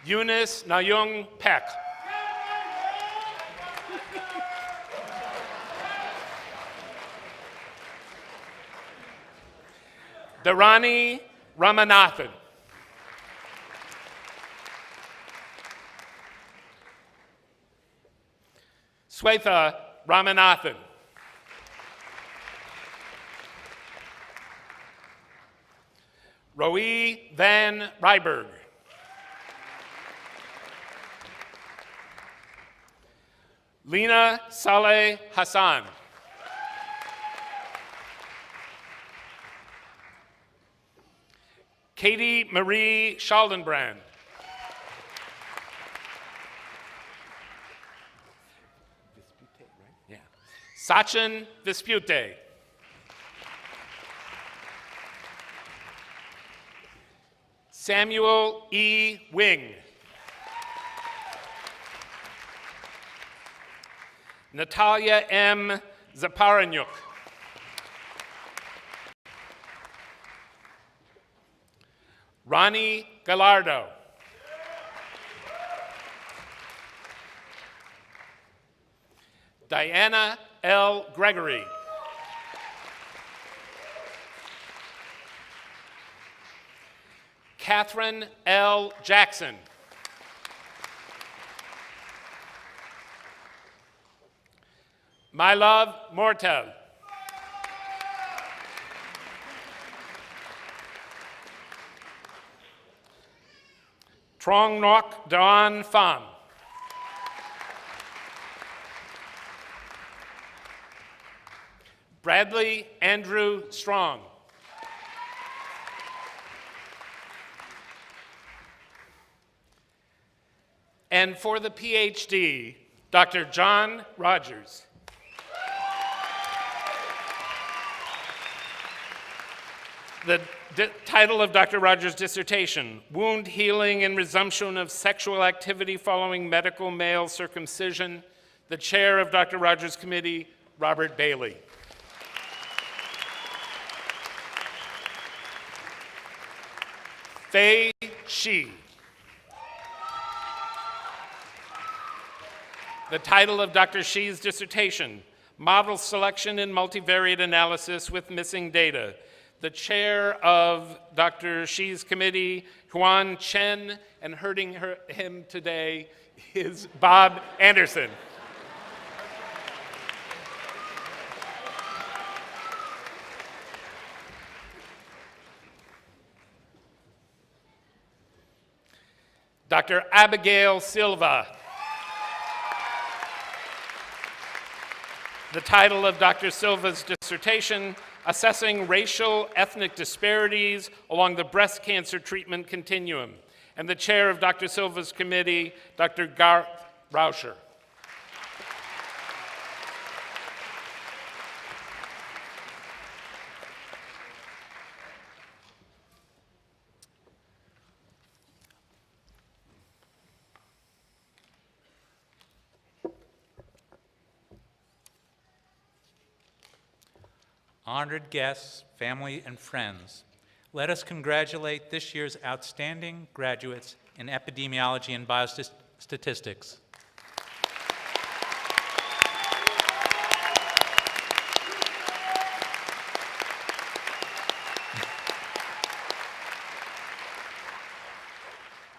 Eunice Nayung Peck. Dharani Ramanathan. Swetha Ramanathan. Roe Van Ryberg. Lena Saleh Hassan. Katie Marie Schaldenbrand. Yeah. Sachin Vispute. Samuel E. Wing. Natalia M. Zaparanyuk. Ronnie Gallardo. Diana L. Gregory. Catherine L. Jackson. My love Mortel. Trong Nok Don Pham. Bradley Andrew Strong. And for the PhD, Dr. John Rogers. The title of Dr. Rogers' dissertation, Wound Healing and Resumption of Sexual Activity Following Medical Male Circumcision. The chair of Dr. Rogers' committee, Robert Bailey. Fei Shi. The title of Dr. Shi's dissertation, Model Selection and Multivariate Analysis with Missing Data. The chair of Dr. Shi's committee, Huan Chen, and hurting him today is Bob Anderson. Dr. Abigail Silva. The title of Dr. Silva's dissertation, Assessing Racial Ethnic Disparities Along the Breast Cancer Treatment Continuum. and the chair of Dr. Silva's committee, Dr. Garth Rauscher. Honored guests, family, and friends, let us congratulate this year's outstanding graduates in epidemiology and biostatistics.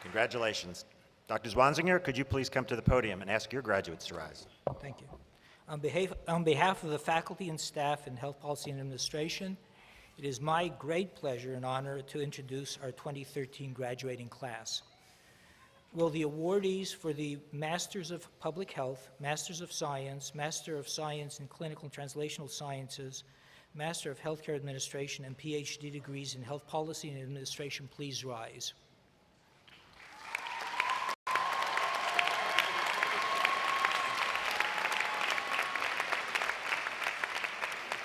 Congratulations. Dr. Zwanziger, could you please come to the podium and ask your graduates to rise? Thank you. On behalf of the faculty and staff in Health Policy and Administration, it is my great pleasure and honor to introduce our 2013 graduating class. Will the awardees for the Masters of Public Health, Masters of Science, Master of Science in Clinical and Translational Sciences, Master of Healthcare Administration, and PhD degrees in Health Policy and Administration please rise?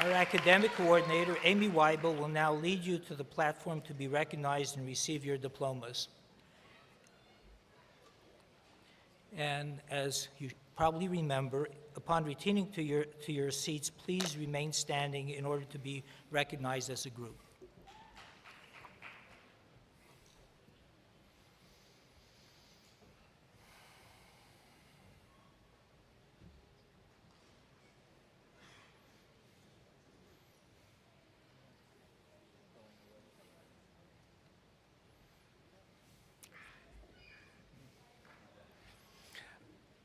Our academic coordinator, Amy Weibel, will now lead you to the platform to be recognized and receive your diplomas. And as you probably remember, upon returning to your seats, please remain standing in order to be recognized as a group.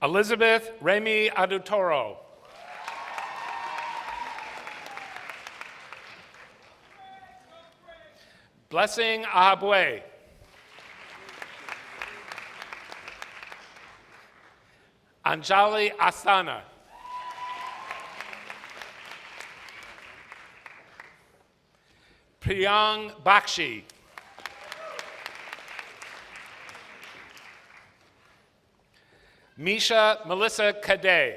Elizabeth Remy Adutoro. Blessing Ahabwe. Anjali Asana. Priyang Bakshi. Misha Melissa Kadeh.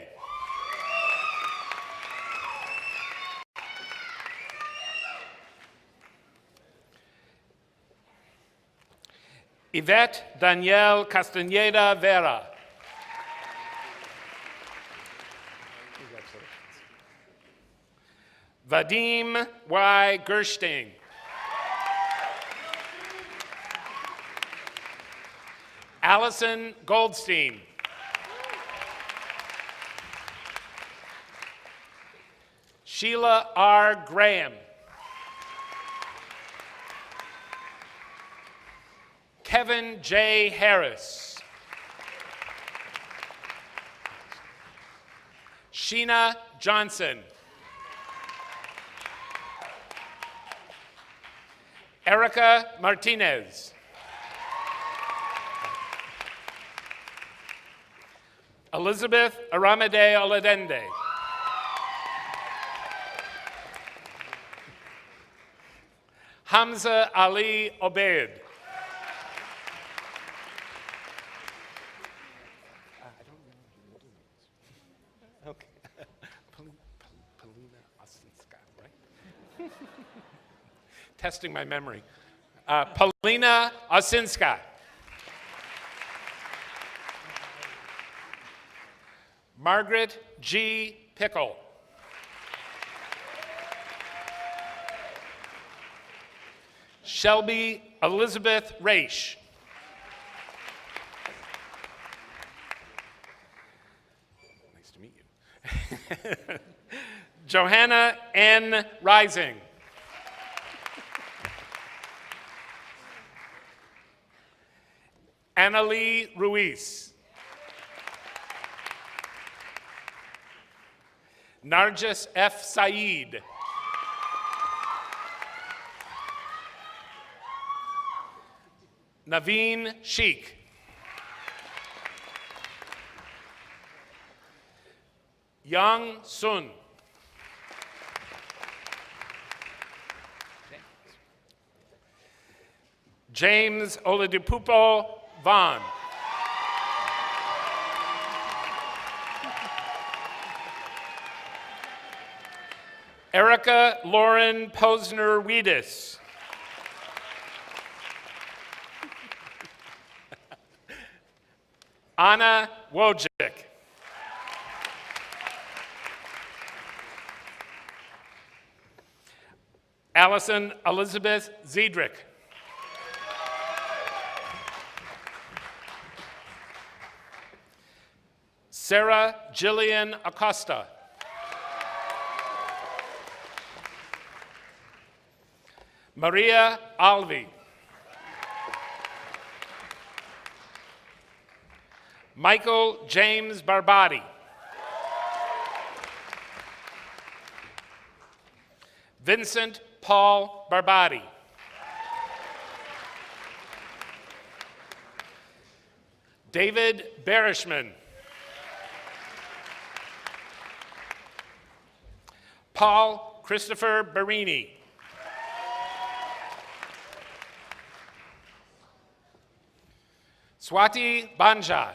Yvette Danielle Castaneda Vera. Vadim Y. Gerstein. Allison Goldstein. Sheila R. Graham. Kevin J. Harris. Sheena Johnson. Erica Martinez. Elizabeth Aramide Oladende. Hamza Ali Obeid. Okay. Polina Osinska, right? Testing my memory. Polina Osinska. Margaret G. Pickle. Shelby Elizabeth Raish. Nice to meet you. Johanna N. Rising. Annalie Ruiz. Nargis F. Saeed. Naveen Sheikh. Yang Sun. James Oladipupo Vaughn. Erica Lauren Posner-Wiedis. Anna Wojcik. Allison Elizabeth Ziedrich. Sarah Jillian Acosta. Maria Alvi. Michael James Barbati. Vincent Paul Barbati. David Berishman. Paul Christopher Barini. Swati Banja.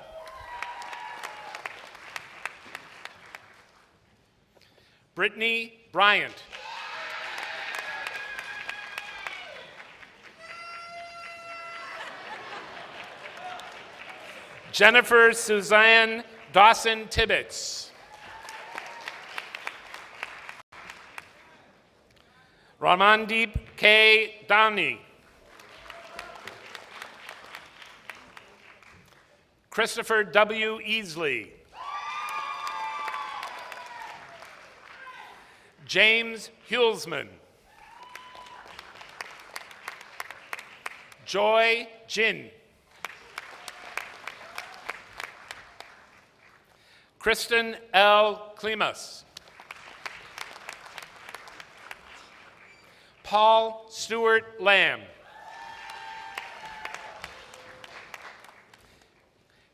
Brittany Bryant. Jennifer Suzanne Dawson Tibbetts. Ramandeep K. Downey. Christopher W. Easley. James Hulsman. Joy Jin. Kristen L. Klimas. Paul Stewart Lamb.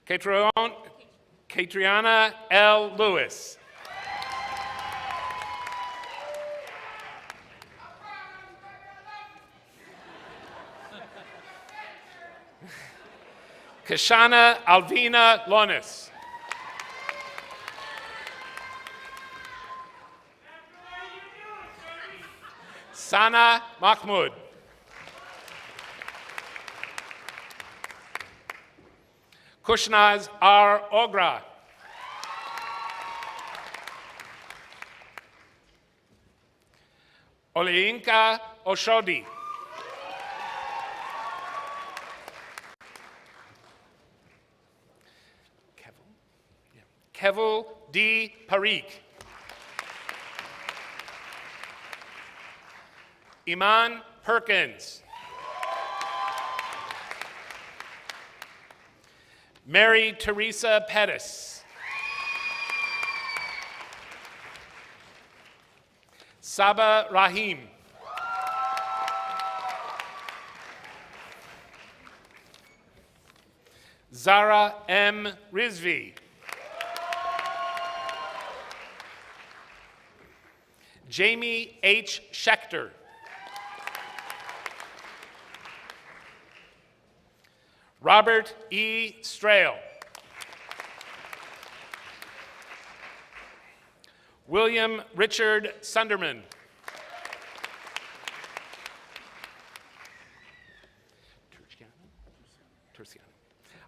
Katriana L. Lewis. Kashana Alvina Lonis. Sana Mahmoud. Kushnaz R. Ogra. Oleinka Oshodi. Keval D. Parikh. Iman Perkins. Mary Teresa Pettis. Saba Rahim. Zara M. Rizvi. Jamie H. Schechter. Robert E. Strail. William Richard Sunderman.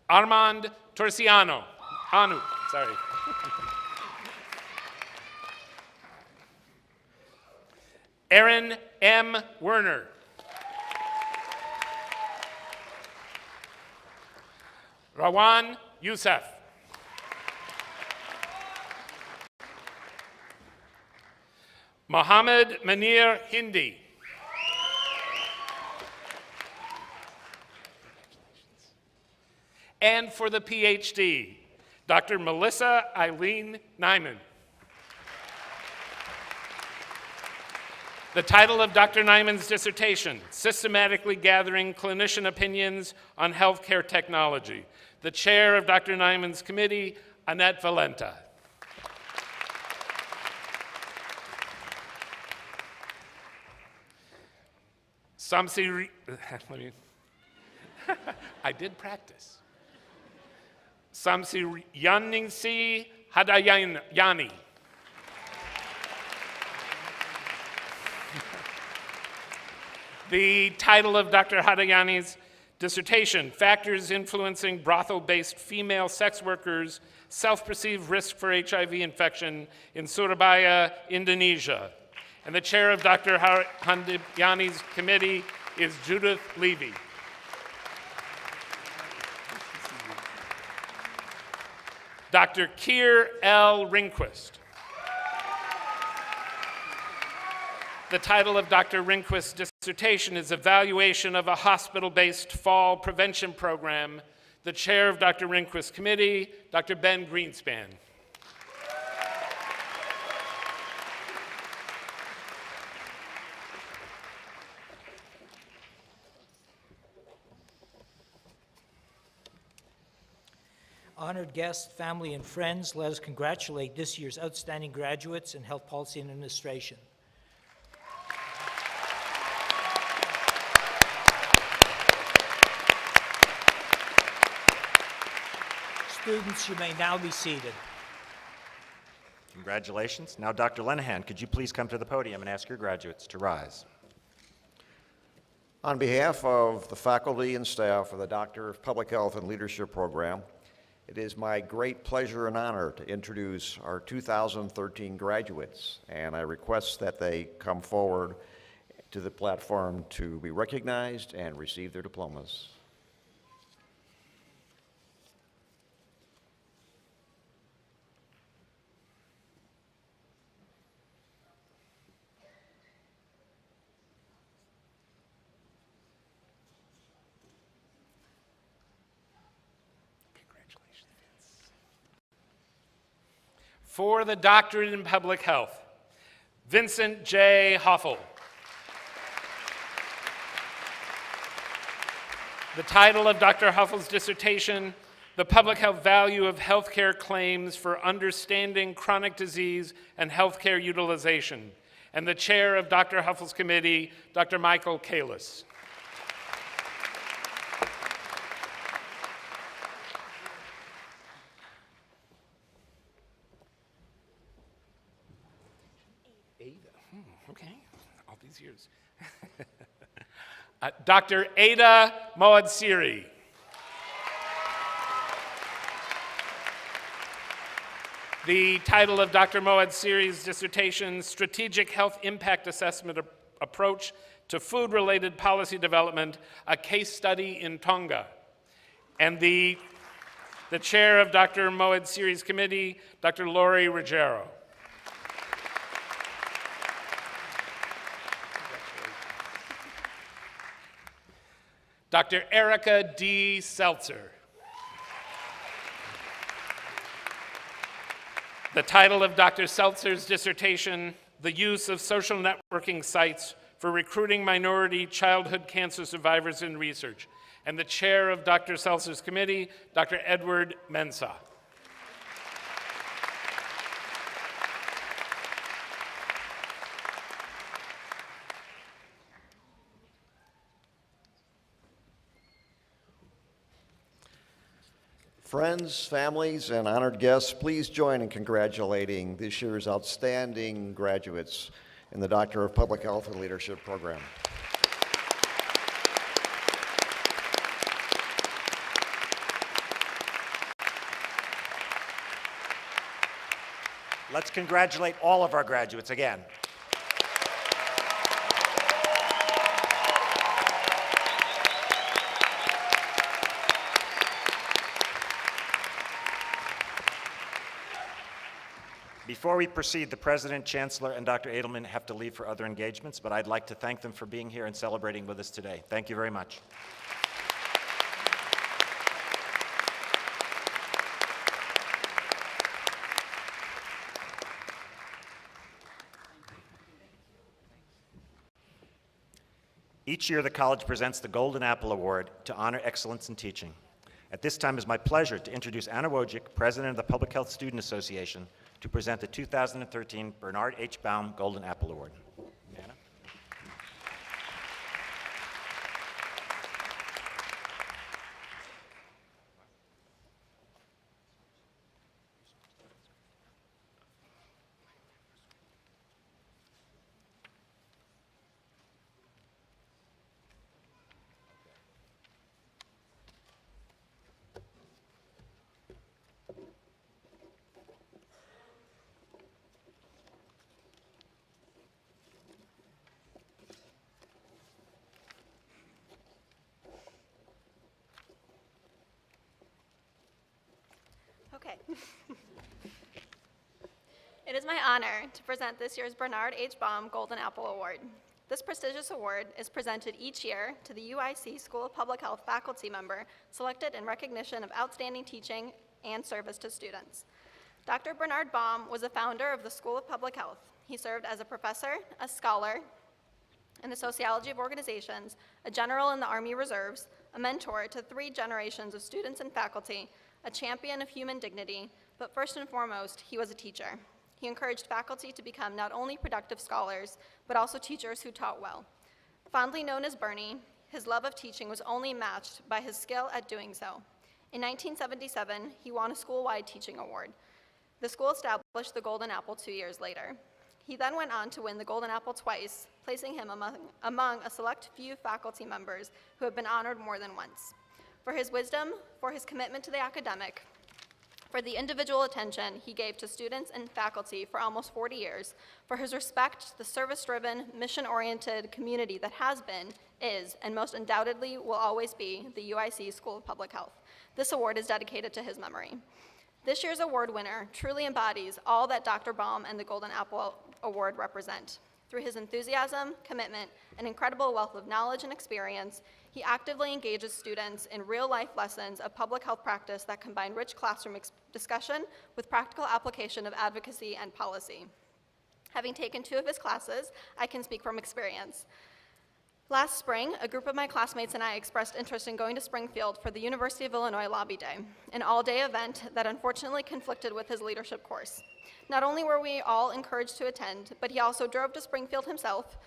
Armand Torciano. Anu, sorry. Aaron M. Werner. Rawan Youssef. Mohammed Manir Hindi. And for the PhD, Dr. Melissa Eileen Nyman. The title of Dr. Nyman's dissertation, Systematically Gathering Clinician Opinions on Healthcare Technology. The chair of Dr. Nyman's committee, Annette Valenta. I did practice. Samsi Yanningsi Hadayani. The title of Dr. Hadayani's dissertation, Factors Influencing Brothel-Based Female Sex Workers' Self-Perceived Risk for HIV Infection in Surabaya, Indonesia. And the chair of Dr. Hadayani's committee is Judith Levy. Dr. Keir L. Ringquist. The title of Dr. Ringquist's dissertation is Evaluation of a Hospital-Based Fall Prevention Program. The chair of Dr. Ringquist's committee, Dr. Ben Greenspan. Honored guests, family, and friends, let us congratulate this year's outstanding graduates in Health Policy and Administration. Students, you may now be seated. Congratulations. Now, Dr. Lenahan, could you please come to the podium and ask your graduates to rise? On behalf of the faculty and staff of the Doctor of Public Health and Leadership Program, it is my great pleasure and honor to introduce our 2013 graduates, and I request that they come forward to the platform to be recognized and receive their diplomas. For the doctorate in public health, Vincent J. Hoffel. The title of Dr. Hoffel's dissertation, The Public Health Value of Healthcare Claims for Understanding Chronic Disease and Healthcare Utilization, and the chair of Dr. Hoffel's committee, Dr. Michael Kalis. Okay, all these years. Dr. Ada Moadsiri. The title of Dr. Moadsiri's dissertation, Strategic Health Impact Assessment Approach to Food-Related Policy Development, a Case Study in Tonga. And the chair of Dr. Moadsiri's committee, Dr. Lori Ruggiero. Dr. Erica D. Seltzer. The title of Dr. Seltzer's dissertation, The Use of Social Networking Sites for Recruiting Minority Childhood Cancer Survivors in Research, and the chair of Dr. Seltzer's committee, Dr. Edward Mensah. Friends, families, and honored guests, please join in congratulating this year's outstanding graduates in the Doctor of Public Health and Leadership Program. Let's congratulate all of our graduates again. Before we proceed, the President, Chancellor, and Dr. Edelman have to leave for other engagements, but I'd like to thank them for being here and celebrating with us today. Thank you very much. Each year, the college presents the Golden Apple Award to honor excellence in teaching. At this time, it's my pleasure to introduce Anna Wojcik, President of the Public Health Student Association, to present the 2013 Bernard H. Baum Golden Apple Award. Anna? Okay. It is my honor to present this year's Bernard H. Baum Golden Apple Award. This prestigious award is presented each year to the UIC School of Public Health faculty member selected in recognition of outstanding teaching and service to students. Dr. Bernard Baum was the founder of the School of Public Health. He served as a professor, a scholar in the sociology of organizations, a general in the Army Reserves, a mentor to 3 generations of students and faculty, a champion of human dignity, but first and foremost, he was a teacher. He encouraged faculty to become not only productive scholars, but also teachers who taught well. Fondly known as Bernie, his love of teaching was only matched by his skill at doing so. In 1977, he won a school-wide teaching award. The school established the Golden Apple 2 years later. He then went on to win the Golden Apple twice, placing him among a select few faculty members who have been honored more than once. For his wisdom, for his commitment to the academic, for the individual attention he gave to students and faculty for almost 40 years, for his respect to the service-driven, mission-oriented community that has been, is, and most undoubtedly will always be the UIC School of Public Health. This award is dedicated to his memory. This year's award winner truly embodies all that Dr. Baum and the Golden Apple Award represent. Through his enthusiasm, commitment, and incredible wealth of knowledge and experience, he actively engages students in real-life lessons of public health practice that combine rich classroom discussion with practical application of advocacy and policy. Having taken 2 of his classes, I can speak from experience. Last spring, a group of my classmates and I expressed interest in going to Springfield for the University of Illinois Lobby Day, an all-day event that unfortunately conflicted with his leadership course. Not only were we all encouraged to attend, but he also drove to Springfield himself,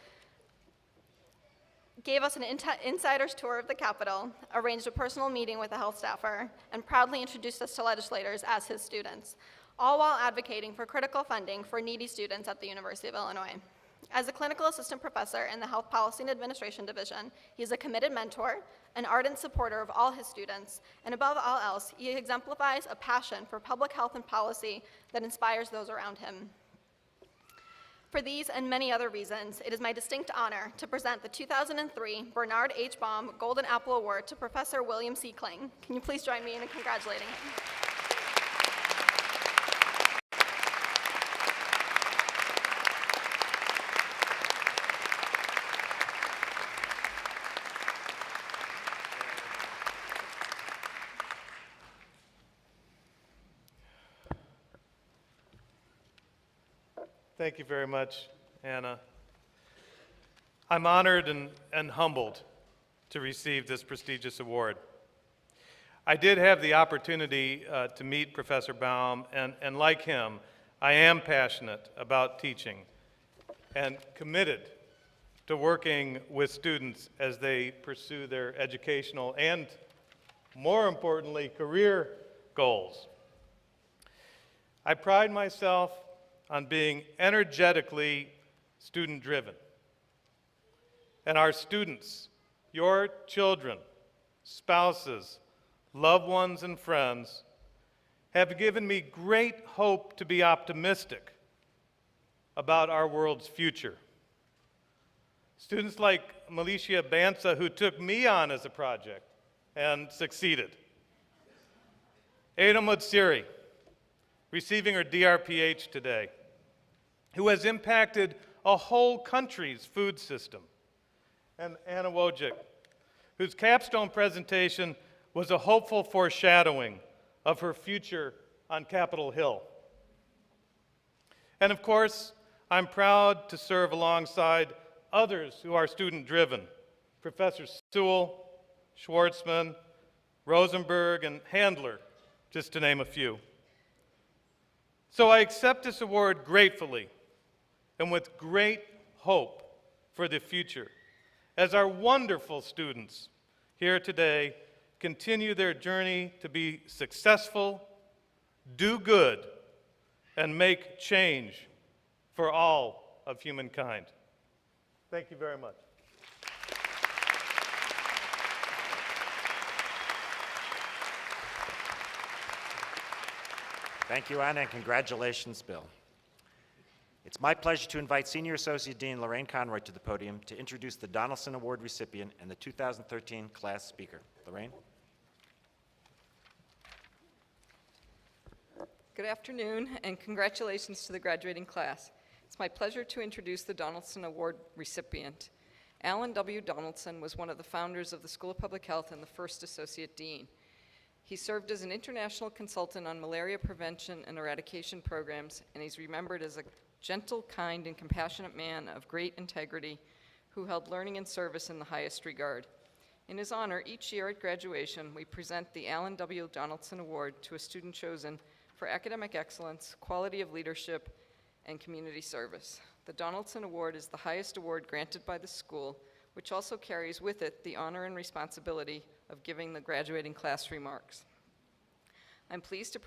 gave us an insider's tour of the Capitol, arranged a personal meeting with a health staffer, and proudly introduced us to legislators as his students, all while advocating for critical funding for needy students at the University of Illinois. As a clinical assistant professor in the Health Policy and Administration Division, he is a committed mentor, an ardent supporter of all his students, and above all else, he exemplifies a passion for public health and policy that inspires those around him. For these and many other reasons, it is my distinct honor to present the 2003 Bernard H. Baum Golden Apple Award to Professor William C. Kling. Can you please join me in congratulating him? Thank you very much, Anna. I'm honored and humbled to receive this prestigious award. I did have the opportunity to meet Professor Baum, and like him, I am passionate about teaching and committed to working with students as they pursue their educational and, more importantly, career goals. I pride myself on being energetically student-driven. And our students, your children, spouses, loved ones, and friends have given me great hope to be optimistic about our world's future. Students like Milicia Bansa, who took me on as a project and succeeded. Ada Mutsiri, receiving her DRPH today, who has impacted a whole country's food system. And Anna Wojcik, whose capstone presentation was a hopeful foreshadowing of her future on Capitol Hill. And of course, I'm proud to serve alongside others who are student-driven, Professor Sewell, Schwartzman, Rosenberg, and Handler, just to name a few. So I accept this award gratefully and with great hope for the future, as our wonderful students here today continue their journey to be successful, do good, and make change for all of humankind. Thank you very much. Thank you, Anna, and congratulations, Bill. It's my pleasure to invite Senior Associate Dean Lorraine Conroy to the podium to introduce the Donaldson Award recipient and the 2013 class speaker. Lorraine? Good afternoon, and congratulations to the graduating class. It's my pleasure to introduce the Donaldson Award recipient. Alan W. Donaldson was one of the founders of the School of Public Health and the first associate dean. He served as an international consultant on malaria prevention and eradication programs, and he's remembered as a gentle, kind, and compassionate man of great integrity who held learning and service in the highest regard. In his honor, each year at graduation, we present the Alan W. Donaldson Award to a student chosen for academic excellence, quality of leadership, and community service. The Donaldson Award is the highest award granted by the school, which also carries with it the honor and responsibility of giving the graduating class remarks. I'm pleased to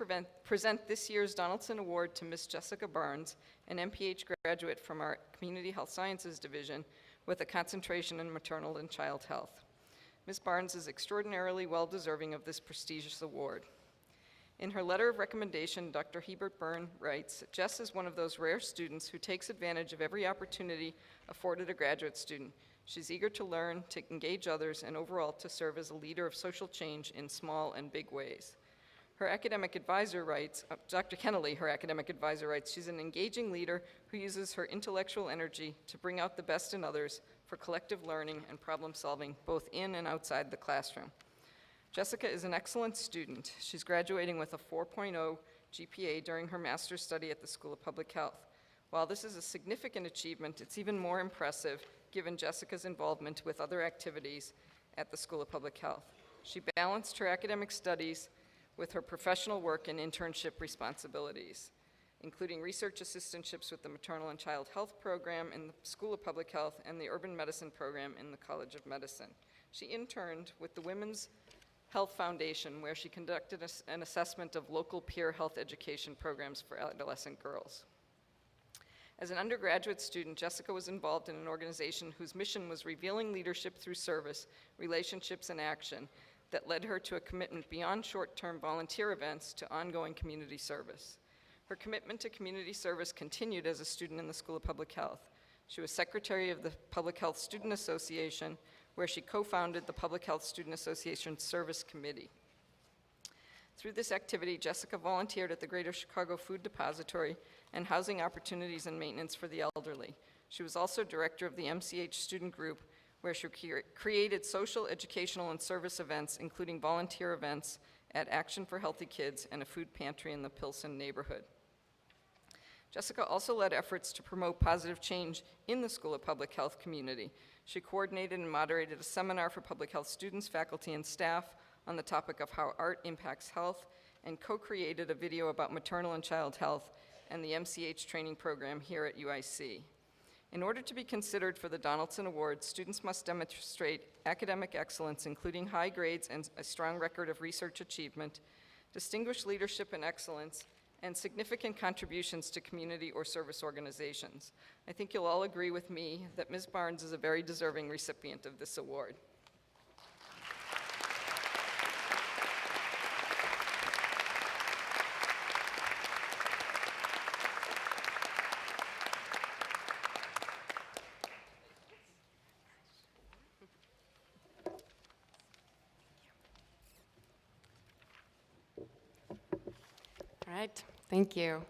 present this year's Donaldson Award to Ms. Jessica Barnes, an MPH graduate from our Community Health Sciences Division with a concentration in maternal and child health. Ms. Barnes is extraordinarily well-deserving of this prestigious award. In her letter of recommendation, Dr. Hebert Byrne writes, Jess is one of those rare students who takes advantage of every opportunity afforded a graduate student. She's eager to learn, to engage others, and overall to serve as a leader of social change in small and big ways. Her academic advisor writes, Dr. Kennelly, her academic advisor writes, she's an engaging leader who uses her intellectual energy to bring out the best in others for collective learning and problem solving, both in and outside the classroom. Jessica is an excellent student. She's graduating with a 4.0 GPA during her master's study at the School of Public Health. While this is a significant achievement, it's even more impressive given Jessica's involvement with other activities at the School of Public Health. She balanced her academic studies with her professional work and internship responsibilities, including research assistantships with the Maternal and Child Health Program in the School of Public Health and the Urban Medicine Program in the College of Medicine. She interned with the Women's Health Foundation, where she conducted an assessment of local peer health education programs for adolescent girls. As an undergraduate student, Jessica was involved in an organization whose mission was revealing leadership through service, relationships, and action that led her to a commitment beyond short-term volunteer events to ongoing community service. Her commitment to community service continued as a student in the School of Public Health. She was secretary of the Public Health Student Association, where she co-founded the Public Health Student Association Service Committee. Through this activity, Jessica volunteered at the Greater Chicago Food Depository and Housing Opportunities and Maintenance for the Elderly. She was also director of the MCH Student Group, where she created social, educational, and service events, including volunteer events at Action for Healthy Kids and a food pantry in the Pilsen neighborhood. Jessica also led efforts to promote positive change in the School of Public Health community. She coordinated and moderated a seminar for public health students, faculty, and staff on the topic of how art impacts health, and co-created a video about maternal and child health and the MCH training program here at UIC. In order to be considered for the Donaldson Award, students must demonstrate academic excellence, including high grades and a strong record of research achievement, distinguished leadership and excellence, and significant contributions to community or service organizations. I think you'll all agree with me that Ms. Barnes is a very deserving recipient of this award. All right, thank you.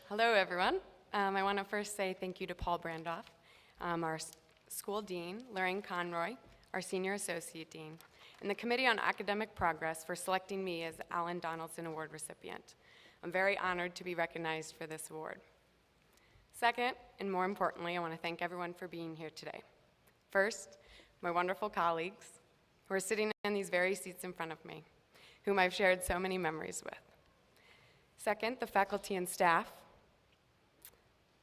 Hello, everyone. I want to first say thank you to Paul Brandoff, our school dean, Lorraine Conroy, our senior associate dean, and the Committee on Academic Progress for selecting me as Alan Donaldson Award recipient. I'm very honored to be recognized for this award. Second, and more importantly, I want to thank everyone for being here today. First, my wonderful colleagues who are sitting in these very seats in front of me, whom I've shared so many memories with. Second, the faculty and staff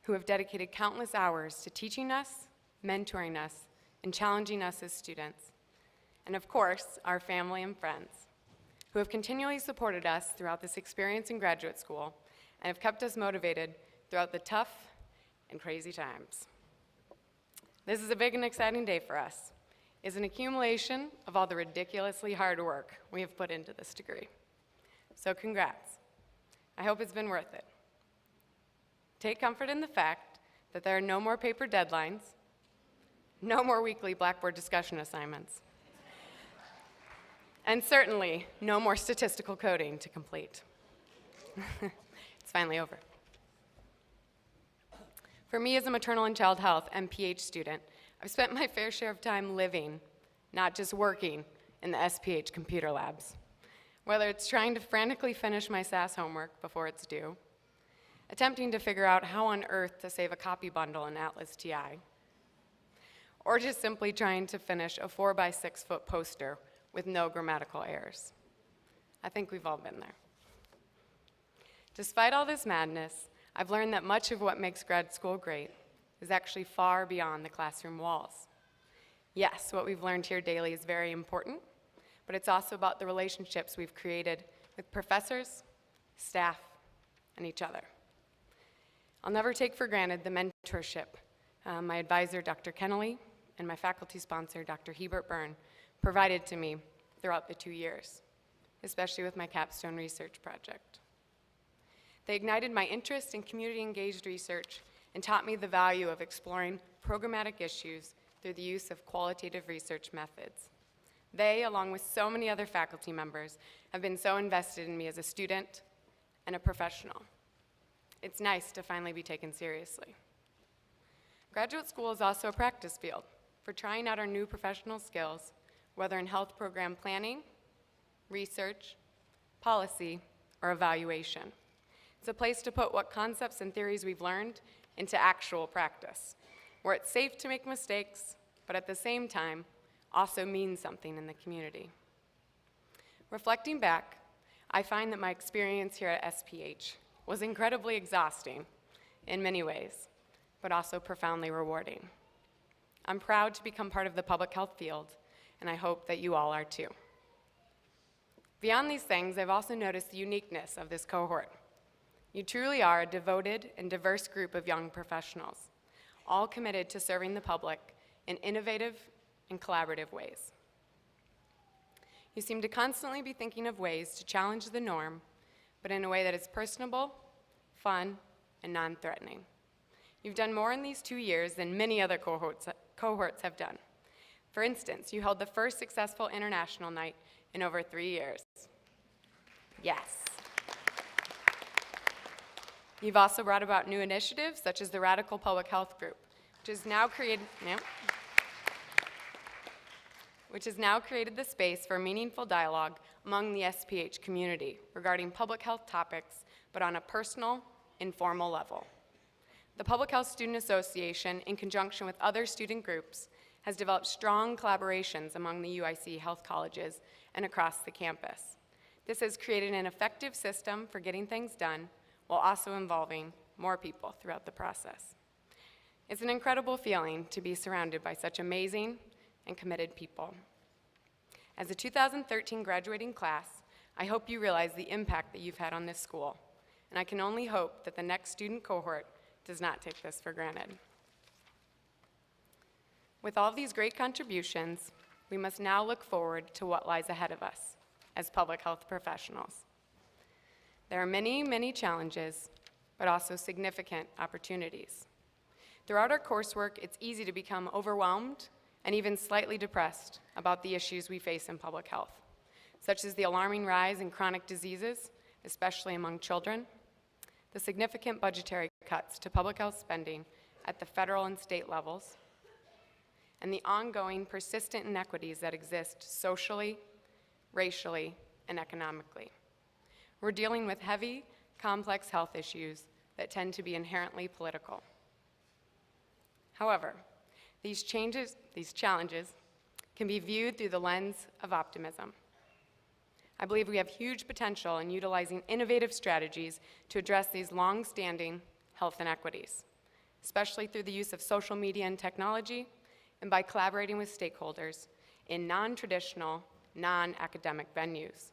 who have dedicated countless hours to teaching us, mentoring us, and challenging us as students. And of course, our family and friends who have continually supported us throughout this experience in graduate school and have kept us motivated throughout the tough and crazy times. This is a big and exciting day for us. It's an accumulation of all the ridiculously hard work we have put into this degree. So congrats. I hope it's been worth it. Take comfort in the fact that there are no more paper deadlines, no more weekly Blackboard discussion assignments, and certainly no more statistical coding to complete. It's finally over. For me as a maternal and child health MPH student, I've spent my fair share of time living, not just working, in the SPH computer labs. Whether it's trying to frantically finish my SAS homework before it's due, attempting to figure out how on earth to save a copy bundle in Atlas TI, or just simply trying to finish a 4x6 foot poster with no grammatical errors. I think we've all been there. Despite all this madness, I've learned that much of what makes grad school great is actually far beyond the classroom walls. Yes, what we've learned here daily is very important, but it's also about the relationships we've created with professors, staff, and each other. I'll never take for granted the mentorship my advisor, Dr. Kennelly, and my faculty sponsor, Dr. Hebert Byrne, provided to me throughout the 2 years, especially with my capstone research project. They ignited my interest in community-engaged research and taught me the value of exploring programmatic issues through the use of qualitative research methods. They, along with so many other faculty members, have been so invested in me as a student and a professional. It's nice to finally be taken seriously. Graduate school is also a practice field for trying out our new professional skills, whether in health program planning, research, policy, or evaluation. It's a place to put what concepts and theories we've learned into actual practice, where it's safe to make mistakes, but at the same time, also means something in the community. Reflecting back, I find that my experience here at SPH was incredibly exhausting in many ways, but also profoundly rewarding. I'm proud to become part of the public health field, and I hope that you all are too. Beyond these things, I've also noticed the uniqueness of this cohort. You truly are a devoted and diverse group of young professionals, all committed to serving the public in innovative and collaborative ways. You seem to constantly be thinking of ways to challenge the norm, but in a way that is personable, fun, and non-threatening. You've done more in these 2 years than many other cohorts have done. For instance, you held the first successful international night in over 3 years. Yes. You've also brought about new initiatives such as the Radical Public Health Group, which has now created the space for meaningful dialogue among the SPH community regarding public health topics, but on a personal, informal level. The Public Health Student Association, in conjunction with other student groups, has developed strong collaborations among the UIC health colleges and across the campus. This has created an effective system for getting things done while also involving more people throughout the process. It's an incredible feeling to be surrounded by such amazing and committed people. As a 2013 graduating class, I hope you realize the impact that you've had on this school, and I can only hope that the next student cohort does not take this for granted. With all of these great contributions, we must now look forward to what lies ahead of us as public health professionals. There are many, many challenges, but also significant opportunities. Throughout our coursework, it's easy to become overwhelmed and even slightly depressed about the issues we face in public health, such as the alarming rise in chronic diseases, especially among children, the significant budgetary cuts to public health spending at the federal and state levels, and the ongoing persistent inequities that exist socially, racially, and economically. We're dealing with heavy, complex health issues that tend to be inherently political. However, these challenges can be viewed through the lens of optimism. I believe we have huge potential in utilizing innovative strategies to address these long-standing health inequities, especially through the use of social media and technology, and by collaborating with stakeholders in non-traditional, non-academic venues.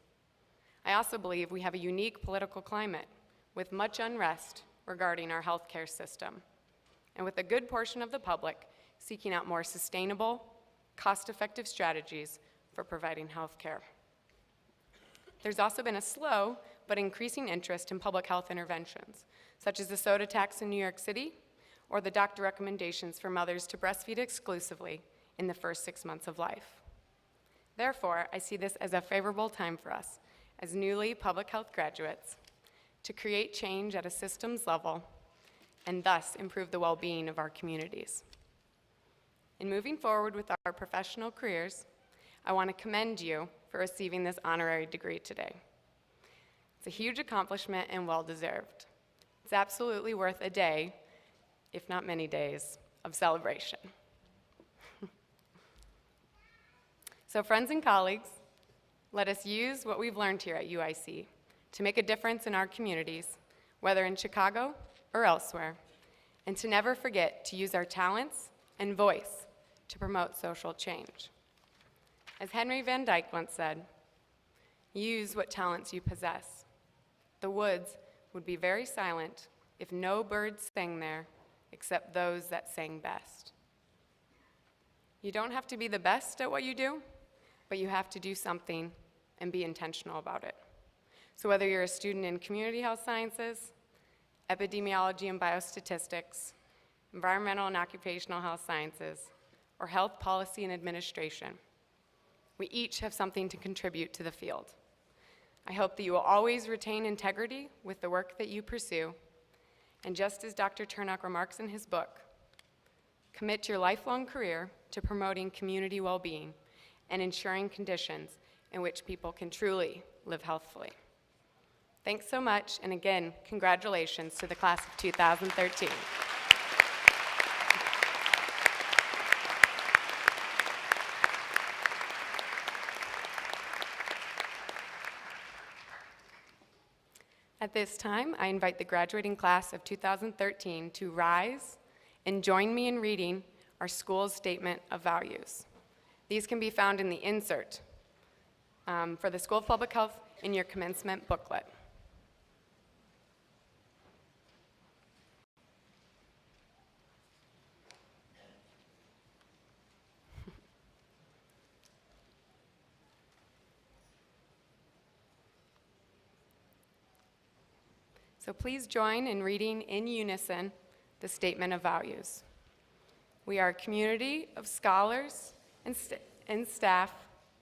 I also believe we have a unique political climate with much unrest regarding our healthcare system, and with a good portion of the public seeking out more sustainable, cost-effective strategies for providing healthcare. There's also been a slow but increasing interest in public health interventions, such as the soda tax in New York City, or the doctor recommendations for mothers to breastfeed exclusively in the first 6 months of life. Therefore, I see this as a favorable time for us, as newly public health graduates, to create change at a systems level and thus improve the well-being of our communities. In moving forward with our professional careers, I want to commend you for receiving this honorary degree today. It's a huge accomplishment and well-deserved. It's absolutely worth a day, if not many days, of celebration. So friends and colleagues, let us use what we've learned here at UIC to make a difference in our communities, whether in Chicago or elsewhere, and to never forget to use our talents and voice to promote social change. As Henry Van Dyke once said, use what talents you possess. The woods would be very silent if no birds sang there except those that sang best. You don't have to be the best at what you do, but you have to do something and be intentional about it. So whether you're a student in community health sciences, epidemiology and biostatistics, environmental and occupational health sciences, or health policy and administration, we each have something to contribute to the field. I hope that you will always retain integrity with the work that you pursue, and just as Dr. Turnock remarks in his book, commit your lifelong career to promoting community well-being and ensuring conditions in which people can truly live healthfully. Thanks so much, and again, congratulations to the class of 2013. At this time, I invite the graduating class of 2013 to rise and join me in reading our school's statement of values. These can be found in the insert for the School of Public Health in your commencement booklet. So please join in reading in unison the statement of values. We are a community of scholars and staff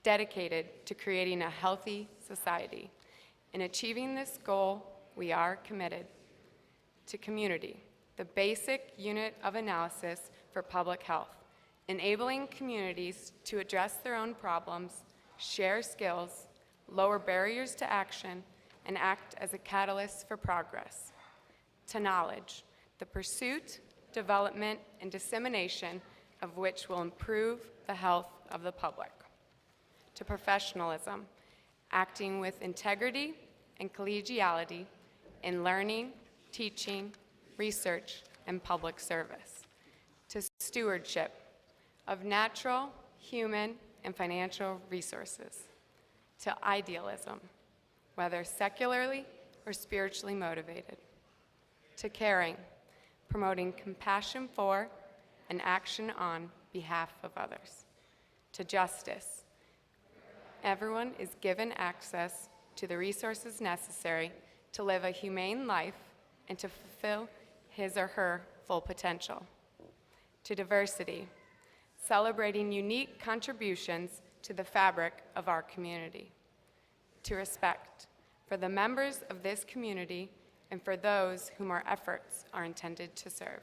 dedicated to creating a healthy society. In achieving this goal, we are committed to community, the basic unit of analysis for public health, enabling communities to address their own problems, share skills, lower barriers to action, and act as a catalyst for progress. To knowledge, the pursuit, development, and dissemination of which will improve the health of the public. To professionalism, acting with integrity and collegiality in learning, teaching, research, and public service. To stewardship of natural, human, and financial resources. To idealism, whether secularly or spiritually motivated. To caring, promoting compassion for and action on behalf of others. To justice, everyone is given access to the resources necessary to live a humane life and to fulfill his or her full potential. To diversity, celebrating unique contributions to the fabric of our community. To respect for the members of this community and for those whom our efforts are intended to serve.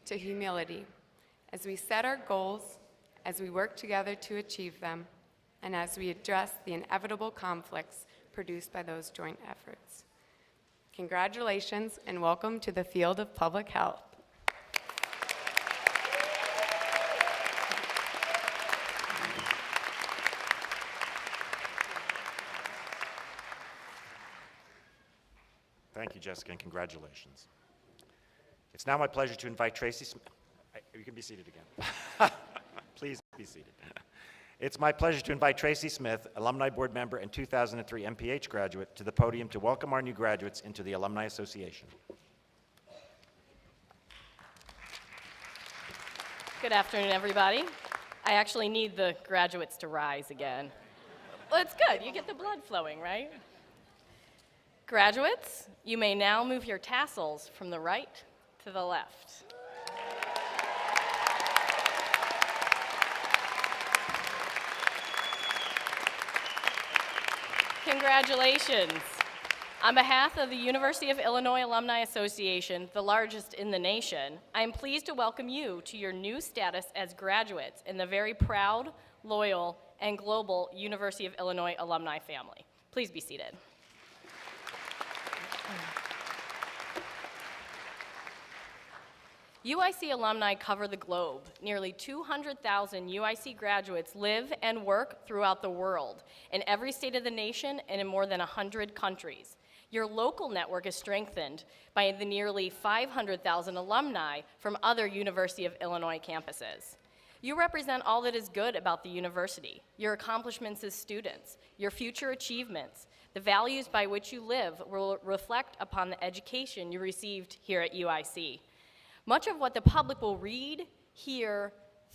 To humility, as we set our goals, as we work together to achieve them, and as we address the inevitable conflicts produced by those joint efforts. Congratulations and welcome to the field of public health. Thank you, Jessica, and congratulations. It's now my pleasure to invite Tracy Smith. You can be seated again. Please be seated. It's my pleasure to invite Tracy Smith, Alumni Board Member and 2003 MPH graduate, to the podium to welcome our new graduates into the Alumni Association. Good afternoon, everybody. I actually need the graduates to rise again. Well, it's good. You get the blood flowing, right? Graduates, you may now move your tassels from the right to the left. Congratulations. On behalf of the University of Illinois Alumni Association, the largest in the nation, I am pleased to welcome you to your new status as graduates in the very proud, loyal, and global University of Illinois alumni family. Please be seated. UIC alumni cover the globe. Nearly 200,000 UIC graduates live and work throughout the world, in every state of the nation and in more than 100 countries. Your local network is strengthened by the nearly 500,000 alumni from other University of Illinois campuses. You represent all that is good about the university, your accomplishments as students, your future achievements. The values by which you live will reflect upon the education you received here at UIC. Much of what the public will read, hear,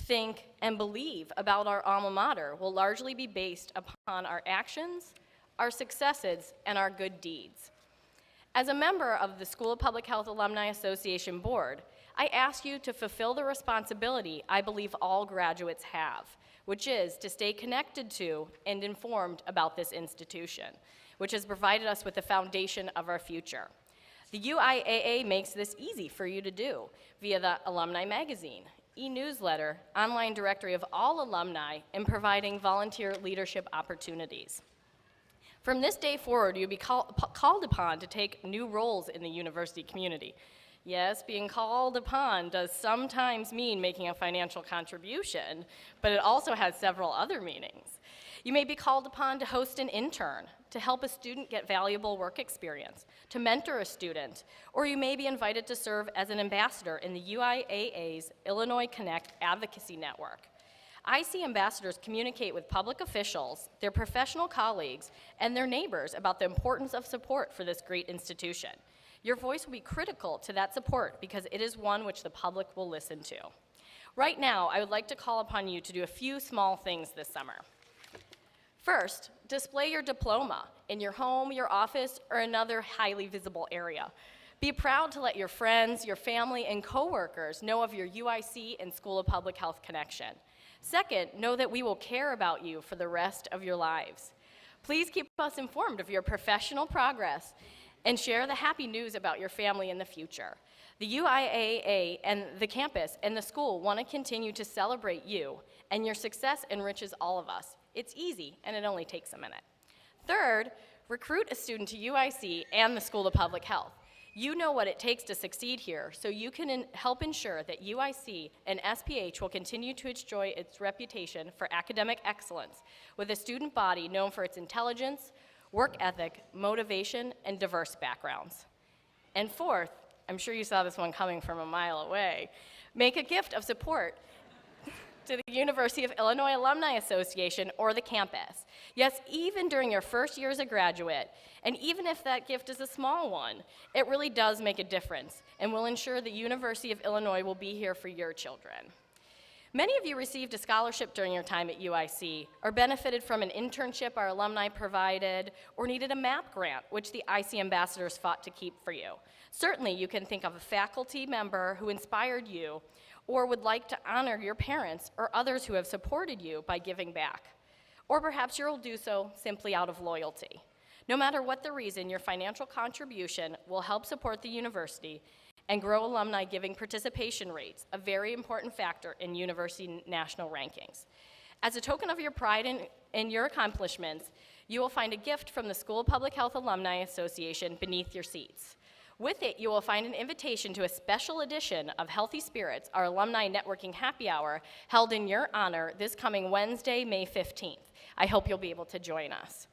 think, and believe about our alma mater will largely be based upon our actions, our successes, and our good deeds. As a member of the School of Public Health Alumni Association Board, I ask you to fulfill the responsibility I believe all graduates have, which is to stay connected to and informed about this institution, which has provided us with the foundation of our future. The UIAA makes this easy for you to do via the Alumni Magazine, e-newsletter, online directory of all alumni, and providing volunteer leadership opportunities. From this day forward, you'll be called upon to take new roles in the university community. Yes, being called upon does sometimes mean making a financial contribution, but it also has several other meanings. You may be called upon to host an intern, to help a student get valuable work experience, to mentor a student, or you may be invited to serve as an ambassador in the UIAA's Illinois Connect Advocacy Network. IC ambassadors communicate with public officials, their professional colleagues, and their neighbors about the importance of support for this great institution. Your voice will be critical to that support because it is one which the public will listen to. Right now, I would like to call upon you to do a few small things this summer. First, display your diploma in your home, your office, or another highly visible area. Be proud to let your friends, your family, and coworkers know of your UIC and School of Public Health connection. Second, know that we will care about you for the rest of your lives. Please keep us informed of your professional progress and share the happy news about your family in the future. The UIAA and the campus and the school want to continue to celebrate you, and your success enriches all of us. It's easy, and it only takes a minute. Third, recruit a student to UIC and the School of Public Health. You know what it takes to succeed here, so you can help ensure that UIC and SPH will continue to enjoy its reputation for academic excellence with a student body known for its intelligence, work ethic, motivation, and diverse backgrounds. And fourth, I'm sure you saw this one coming from a mile away, make a gift of support to the University of Illinois Alumni Association or the campus. Yes, even during your first year as a graduate, and even if that gift is a small one, it really does make a difference and will ensure the University of Illinois will be here for your children. Many of you received a scholarship during your time at UIC, or benefited from an internship our alumni provided, or needed a MAP grant, which the IC ambassadors fought to keep for you. Certainly, you can think of a faculty member who inspired you, or would like to honor your parents or others who have supported you by giving back. Or perhaps you'll do so simply out of loyalty. No matter what the reason, your financial contribution will help support the university and grow alumni giving participation rates, a very important factor in university national rankings. As a token of your pride in your accomplishments, you will find a gift from the School of Public Health Alumni Association beneath your seats. With it, you will find an invitation to a special edition of Healthy Spirits, our alumni networking happy hour, held in your honor this coming Wednesday, May 15th. I hope you'll be able to join us.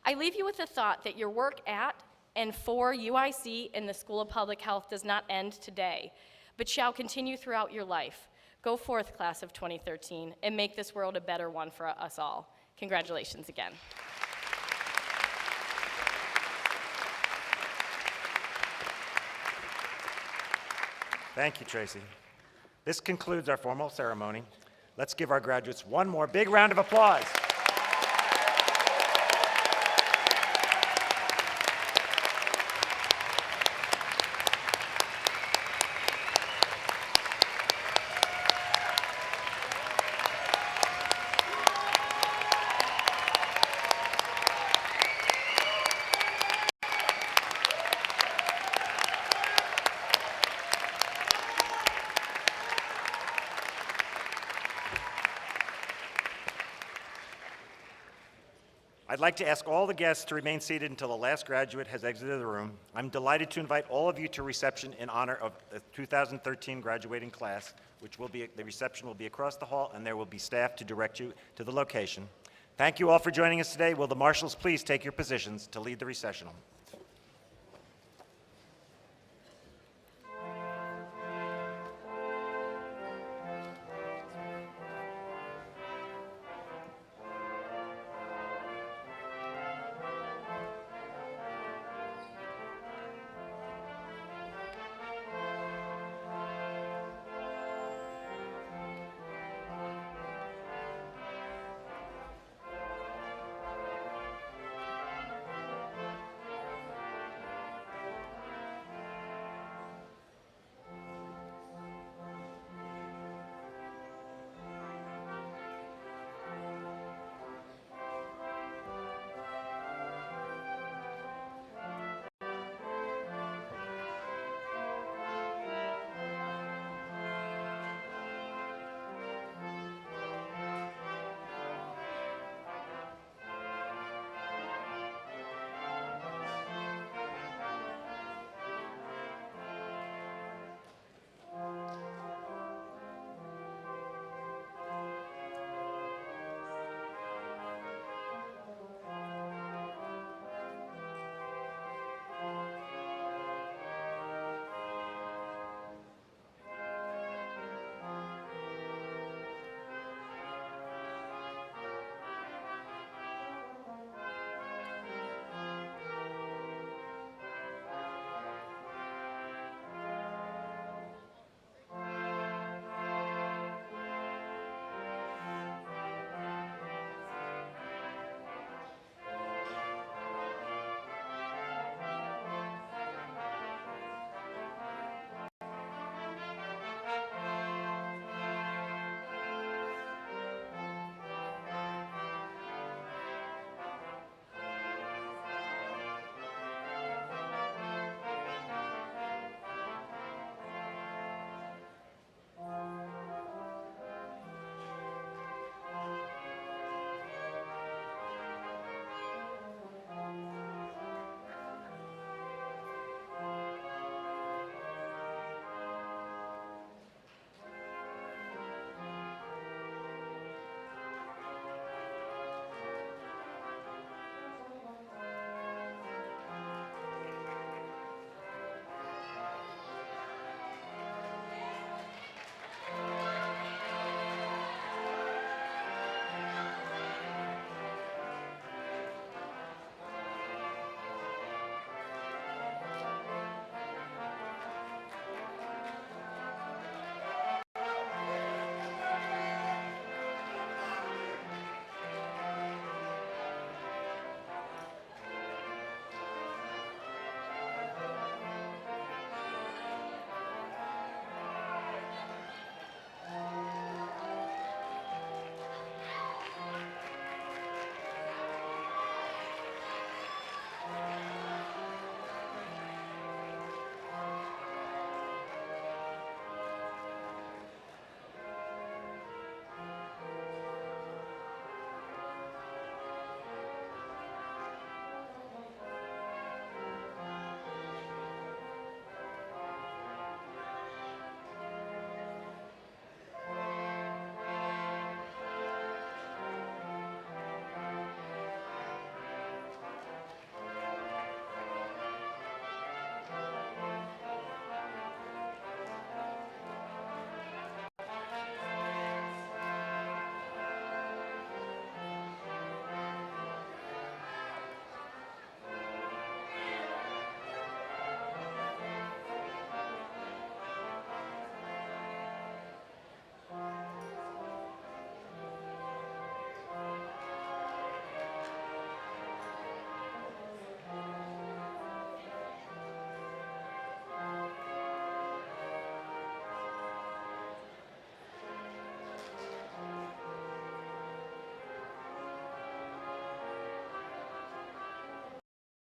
I leave you with the thought that your work at and for UIC and the School of Public Health does not end today, but shall continue throughout your life. Go forth, class of 2013, and make this world a better one for us all. Congratulations again. Thank you, Tracy. This concludes our formal ceremony. Let's give our graduates one more big round of applause. I'd like to ask all the guests to remain seated until the last graduate has exited the room. I'm delighted to invite all of you to reception in honor of the 2013 graduating class, the reception will be across the hall, and there will be staff to direct you to the location. Thank you all for joining us today. Will the marshals please take your positions to lead the recessional?